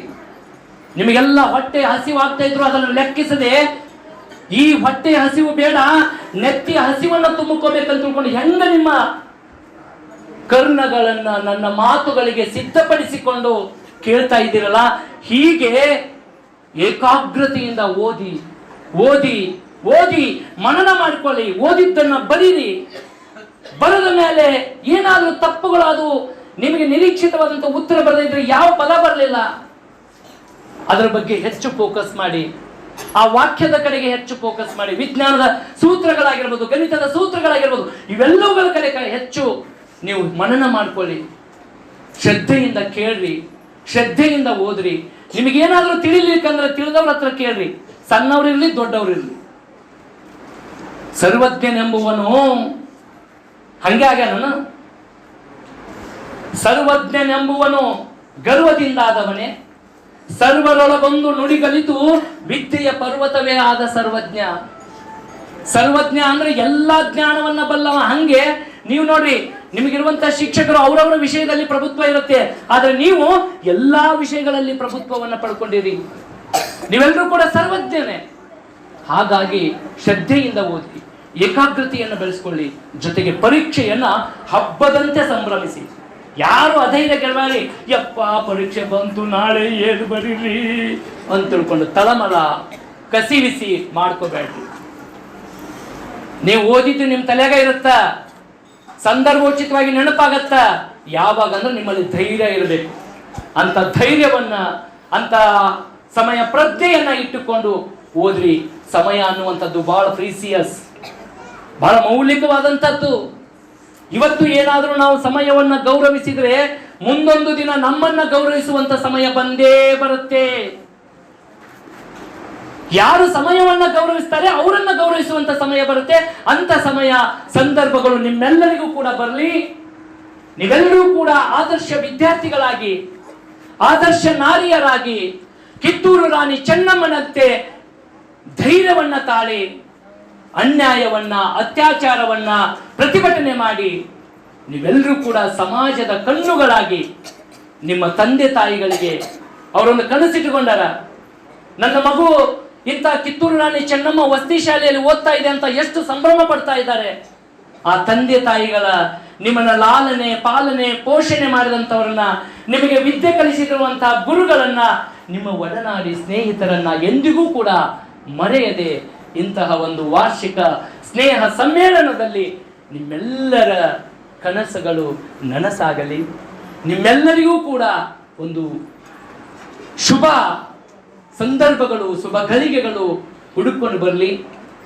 ನಿಮಗೆಲ್ಲ ಹೊಟ್ಟೆ ಹಸಿವಾಗ್ತಾ ಇದ್ರು ಅದನ್ನು ಲೆಕ್ಕಿಸದೆ, ಈ ಹೊಟ್ಟೆ ಹಸಿವು ಬೇಡ, ನೆತ್ತಿ ಹಸಿವನ್ನ ತುಂಬಿಕೋಬೇಕಂತ ತಿಳ್ಕೊಂಡು ಹೆಂಗ ನಿಮ್ಮ ಕರ್ಣಗಳನ್ನ ನನ್ನ ಮಾತುಗಳಿಗೆ ಸಿದ್ಧಪಡಿಸಿಕೊಂಡು ಕೇಳ್ತಾ ಇದ್ದೀರಲ್ಲ, ಹೀಗೆ ಏಕಾಗ್ರತೆಯಿಂದ ಓದಿ ಓದಿ ಓದಿ ಮನನ ಮಾಡಿಕೊಳ್ಳಿ. ಓದಿದ್ದನ್ನ ಬರೀರಿ. ಬರೆದ ಮೇಲೆ ಏನಾದರೂ ತಪ್ಪುಗಳಾದವು, ನಿಮಗೆ ನಿರೀಕ್ಷಿತವಾದಂಥ ಉತ್ತರ ಬರದಿದ್ರೆ, ಯಾವ ಪದ ಬರಲಿಲ್ಲ, ಅದರ ಬಗ್ಗೆ ಹೆಚ್ಚು ಫೋಕಸ್ ಮಾಡಿ, ಆ ವಾಕ್ಯದ ಕಡೆಗೆ ಹೆಚ್ಚು ಫೋಕಸ್ ಮಾಡಿ. ವಿಜ್ಞಾನದ ಸೂತ್ರಗಳಾಗಿರ್ಬೋದು, ಗಣಿತದ ಸೂತ್ರಗಳಾಗಿರ್ಬೋದು, ಇವೆಲ್ಲವುಗಳ ಕಡೆ ಹೆಚ್ಚು ನೀವು ಮನನ ಮಾಡ್ಕೊಳ್ಳಿ. ಶ್ರದ್ಧೆಯಿಂದ ಕೇಳ್ರಿ, ಶ್ರದ್ಧೆಯಿಂದ ಓದ್ರಿ. ನಿಮಗೇನಾದ್ರೂ ತಿಳಿಲಿಕ್ಕಂದ್ರೆ ತಿಳಿದವ್ರ ಹತ್ರ ಕೇಳ್ರಿ, ಸಣ್ಣವ್ರಿರ್ಲಿ ದೊಡ್ಡವ್ರಿರ್ಲಿ. ಸರ್ವಜ್ಞನೆಂಬುವನು ಹಂಗೆ ಆಗ್ಯಾನ. ಸರ್ವಜ್ಞನೆಂಬುವನು ಗರ್ವದಿಂದಾದವನೇ, ಸರ್ವರೊಳಗೊಂದು ನುಡಿಗಲಿತು ವಿದ್ಯೆಯ ಪರ್ವತವೇ ಆದ ಸರ್ವಜ್ಞ. ಸರ್ವಜ್ಞ ಅಂದ್ರೆ ಎಲ್ಲಾ ಜ್ಞಾನವನ್ನ ಬಲ್ಲವ. ಹಂಗೆ ನೀವು ನೋಡ್ರಿ, ನಿಮಗಿರುವಂತಹ ಶಿಕ್ಷಕರು ಅವರವರ ವಿಷಯದಲ್ಲಿ ಪ್ರಭುತ್ವ ಇರುತ್ತೆ, ಆದ್ರೆ ನೀವು ಎಲ್ಲಾ ವಿಷಯಗಳಲ್ಲಿ ಪ್ರಭುತ್ವವನ್ನ ಪಡ್ಕೊಂಡಿರಿ. ನೀವೆಲ್ಲರೂ ಕೂಡ ಸರ್ವಜ್ಞನೇ. ಹಾಗಾಗಿ ಶ್ರದ್ಧೆಯಿಂದ ಓದಿ, ಏಕಾಗ್ರತೆಯನ್ನು ಬೆಳೆಸ್ಕೊಳ್ಳಿ, ಜೊತೆಗೆ ಪರೀಕ್ಷೆಯನ್ನ ಹಬ್ಬದಂತೆ ಸಂಭ್ರಮಿಸಿ. ಯಾರು ಅಧೈರ್ಯ ಗೆಳಬೇಡಿ, ಯಪ್ಪ ಪರೀಕ್ಷೆ ಬಂತು ನಾಳೆ ಏನು ಬರೀರಿ ಅಂತ ತಿಳ್ಕೊಂಡು ತಳಮಳ ಕಸಿವಿಸಿ ಮಾಡ್ಕೋಬೇಡ್ರಿ. ನೀವು ಓದಿದ್ದು ನಿಮ್ಮ ತಲೆಯಾಗ ಇರುತ್ತ, ಸಂದರ್ಭೋಚಿತವಾಗಿ ನೆನಪಾಗತ್ತ. ಯಾವಾಗ ಅಂದ್ರೆ ನಿಮ್ಮಲ್ಲಿ ಧೈರ್ಯ ಇರಬೇಕು. ಅಂತ ಧೈರ್ಯವನ್ನ, ಅಂತ ಸಮಯ ಪ್ರಜ್ಞೆಯನ್ನ ಇಟ್ಟುಕೊಂಡು ಓದ್ರಿ. ಸಮಯ ಅನ್ನುವಂಥದ್ದು ಬಹಳ ಪ್ರೀಸಿಯಸ್, ಬಹಳ ಮೌಲಿಕವಾದಂಥದ್ದು. ಇವತ್ತು ಏನಾದರೂ ನಾವು ಸಮಯವನ್ನ ಗೌರವಿಸಿದ್ರೆ ಮುಂದೊಂದು ದಿನ ನಮ್ಮನ್ನ ಗೌರವಿಸುವಂತ ಸಮಯ ಬಂದೇ ಬರುತ್ತೆ. ಯಾರು ಸಮಯವನ್ನ ಗೌರವಿಸ್ತಾರೆ ಅವರನ್ನ ಗೌರವಿಸುವಂತ ಸಮಯ ಬರುತ್ತೆ. ಅಂತ ಸಮಯ ಸಂದರ್ಭಗಳು ನಿಮ್ಮೆಲ್ಲರಿಗೂ ಕೂಡ ಬರಲಿ. ನೀವೆಲ್ಲರೂ ಕೂಡ ಆದರ್ಶ ವಿದ್ಯಾರ್ಥಿಗಳಾಗಿ, ಆದರ್ಶ ನಾರಿಯರಾಗಿ, ಕಿತ್ತೂರು ರಾಣಿ ಚೆನ್ನಮ್ಮನಂತೆ ಧೈರ್ಯವನ್ನ ತಾಳಿ, ಅನ್ಯಾಯವನ್ನ, ಅತ್ಯಾಚಾರವನ್ನ ಪ್ರತಿಭಟನೆ ಮಾಡಿ ನೀವೆಲ್ಲರೂ ಕೂಡ ಸಮಾಜದ ಕಣ್ಣುಗಳಾಗಿ ನಿಮ್ಮ ತಂದೆ ತಾಯಿಗಳಿಗೆ ಅವರನ್ನು ಕನಸಿಟ್ಟುಕೊಂಡಾರ. ನನ್ನ ಮಗು ಇಂಥ ಕಿತ್ತೂರು ರಾಣಿ ಚೆನ್ನಮ್ಮ ವಸತಿ ಶಾಲೆಯಲ್ಲಿ ಓದ್ತಾ ಇದೆ ಅಂತ ಎಷ್ಟು ಸಂಭ್ರಮ ಪಡ್ತಾ ಇದ್ದಾರೆ. ಆ ತಂದೆ ತಾಯಿಗಳ ನಿಮ್ಮನ್ನ ಲಾಲನೆ ಪಾಲನೆ ಪೋಷಣೆ ಮಾಡಿದಂಥವ್ರನ್ನ, ನಿಮಗೆ ವಿದ್ಯೆ ಕಲಿಸಿರುವಂತಹ ಗುರುಗಳನ್ನ, ನಿಮ್ಮ ಒಡನಾಡಿ ಸ್ನೇಹಿತರನ್ನ ಎಂದಿಗೂ ಕೂಡ ಮರೆಯದೆ ಇಂತಹ ಒಂದು ವಾರ್ಷಿಕ ಸ್ನೇಹ ಸಮ್ಮೇಳನದಲ್ಲಿ ನಿಮ್ಮೆಲ್ಲರ ಕನಸುಗಳು ನನಸಾಗಲಿ. ನಿಮ್ಮೆಲ್ಲರಿಗೂ ಕೂಡ ಒಂದು ಶುಭ ಸಂದರ್ಭಗಳು, ಶುಭ ಗಳಿಗೆಗಳು ಹುಡುಕೊಂಡು ಬರಲಿ.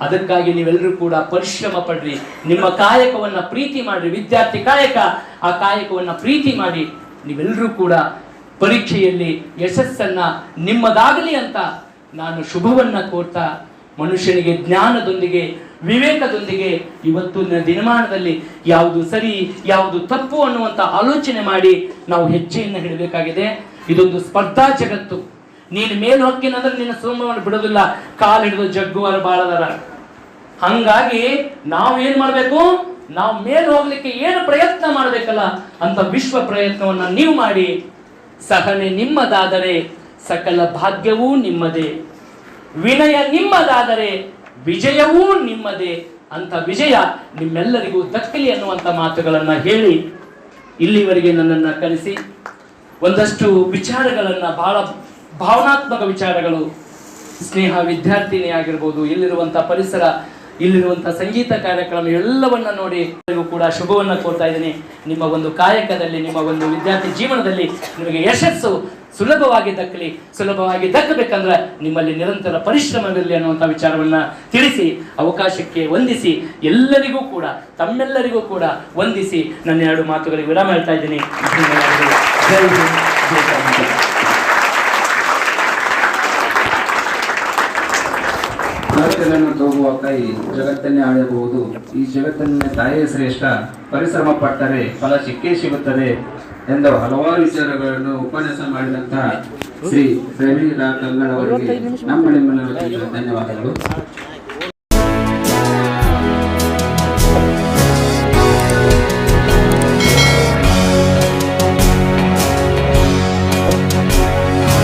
ಅದಕ್ಕಾಗಿ ನೀವೆಲ್ಲರೂ ಕೂಡ ಪರಿಶ್ರಮ ಪಡ್ರಿ. ನಿಮ್ಮ ಕಾಯಕವನ್ನ ಪ್ರೀತಿ ಮಾಡ್ರಿ. ವಿದ್ಯಾರ್ಥಿ ಕಾಯಕ, ಆ ಕಾಯಕವನ್ನ ಪ್ರೀತಿ ಮಾಡಿ ನೀವೆಲ್ಲರೂ ಕೂಡ ಪರೀಕ್ಷೆಯಲ್ಲಿ ಯಶಸ್ಸನ್ನ ನಿಮ್ಮದಾಗಲಿ ಅಂತ ನಾನು ಶುಭವನ್ನ ಕೋರ್ತಾ, ಮನುಷ್ಯನಿಗೆ ಜ್ಞಾನದೊಂದಿಗೆ ವಿವೇಕದೊಂದಿಗೆ ಇವತ್ತಿನ ದಿನಮಾನದಲ್ಲಿ ಯಾವುದು ಸರಿ ಯಾವುದು ತಪ್ಪು ಅನ್ನುವಂಥ ಆಲೋಚನೆ ಮಾಡಿ ನಾವು ಹೆಜ್ಜೆಯನ್ನು ಹಿಡಬೇಕಾಗಿದೆ. ಇದೊಂದು ಸ್ಪರ್ಧಾ ಜಗತ್ತು. ನೀನು ಮೇಲ್ ಹೊಕ್ಕಿನಂದ್ರೆ ನಿನ್ನ ಸೋಮವನ್ನು ಬಿಡೋದಿಲ್ಲ, ಕಾಲು ಹಿಡಿದು ಜಗ್ಗುವರು ಬಾಳದರ. ಹಂಗಾಗಿ ನಾವು ಏನ್ ಮಾಡ್ಬೇಕು, ನಾವು ಮೇಲ್ ಹೋಗ್ಲಿಕ್ಕೆ ಏನು ಪ್ರಯತ್ನ ಮಾಡ್ಬೇಕಲ್ಲ ಅಂತ ವಿಶ್ವ ಪ್ರಯತ್ನವನ್ನ ನೀವು ಮಾಡಿ. ಸಹನೆ ನಿಮ್ಮದಾದರೆ ಸಕಲ ಭಾಗ್ಯವೂ ನಿಮ್ಮದೇ, ವಿನಯ ನಿಮ್ಮದಾದರೆ ವಿಜಯವೂ ನಿಮ್ಮದೇ ಅಂತ ವಿಜಯ ನಿಮ್ಮೆಲ್ಲರಿಗೂ ದಕ್ಕಲಿ ಅನ್ನುವಂಥ ಮಾತುಗಳನ್ನ ಹೇಳಿ ಇಲ್ಲಿವರೆಗೆ ನನ್ನನ್ನು ಕರೆಸಿ ಒಂದಷ್ಟು ವಿಚಾರಗಳನ್ನ, ಬಹಳ ಭಾವನಾತ್ಮಕ ವಿಚಾರಗಳು, ಸ್ನೇಹ ವಿದ್ಯಾರ್ಥಿನಿ ಆಗಿರ್ಬೋದು, ಇಲ್ಲಿರುವಂಥ ಪರಿಸರ, ಇಲ್ಲಿರುವಂಥ ಸಂಗೀತ ಕಾರ್ಯಕ್ರಮ ಎಲ್ಲವನ್ನ ನೋಡಿ ಕೂಡ ಶುಭವನ್ನ ಕೋರ್ತಾ ಇದ್ದೀನಿ. ನಿಮ್ಮ ಒಂದು ಕಾಯಕದಲ್ಲಿ, ನಿಮ್ಮ ಒಂದು ವಿದ್ಯಾರ್ಥಿ ಜೀವನದಲ್ಲಿ ನಿಮಗೆ ಯಶಸ್ಸು ಸುಲಭವಾಗಿ ದಕ್ಕಲಿ. ಸುಲಭವಾಗಿ ದಕ್ಕಬೇಕಂದ್ರೆ ನಿಮ್ಮಲ್ಲಿ ನಿರಂತರ ಪರಿಶ್ರಮವಿರಲಿ ಅನ್ನುವಂಥ ವಿಚಾರವನ್ನ ತಿಳಿಸಿ ಅವಕಾಶಕ್ಕೆ ವಂದಿಸಿ ಎಲ್ಲರಿಗೂ ಕೂಡ, ತಮ್ಮೆಲ್ಲರಿಗೂ ಕೂಡ ವಂದಿಸಿ ನನ್ನ ಎರಡು ಮಾತುಗಳಿಗೆ ವಿರಾಮ ಹೇಳ್ತಾ ಇದ್ದೀನಿ. ಜೈ ಹಿಂದ್, ಜೈ ಕರ್ನಾಟಕ. ಮರಗಳನ್ನು ತೋಗುವ ಕೈ ಜಗತ್ತನ್ನೇ ಆಳಬಹುದು, ಈ ಜಗತ್ತನ್ನೇ ತಾಯೇ ಶ್ರೇಷ್ಠ, ಪರಿಶ್ರಮ ಪಟ್ಟರೆ ಫಲ ಸಿಕ್ಕೇ ಸಿಗುತ್ತದೆ ಎಂದು ಹಲವಾರು ವಿಚಾರಗಳನ್ನು ಉಪನ್ಯಾಸ ಮಾಡಿದಂತಹ ಶ್ರೀ ರವಿ ರಾ ಕಲ್ಲಳ್ ಅವರಿಗೆ ನಮ್ಮ ನಿಮ್ಮನ್ನ ಧನ್ಯವಾದಗಳು.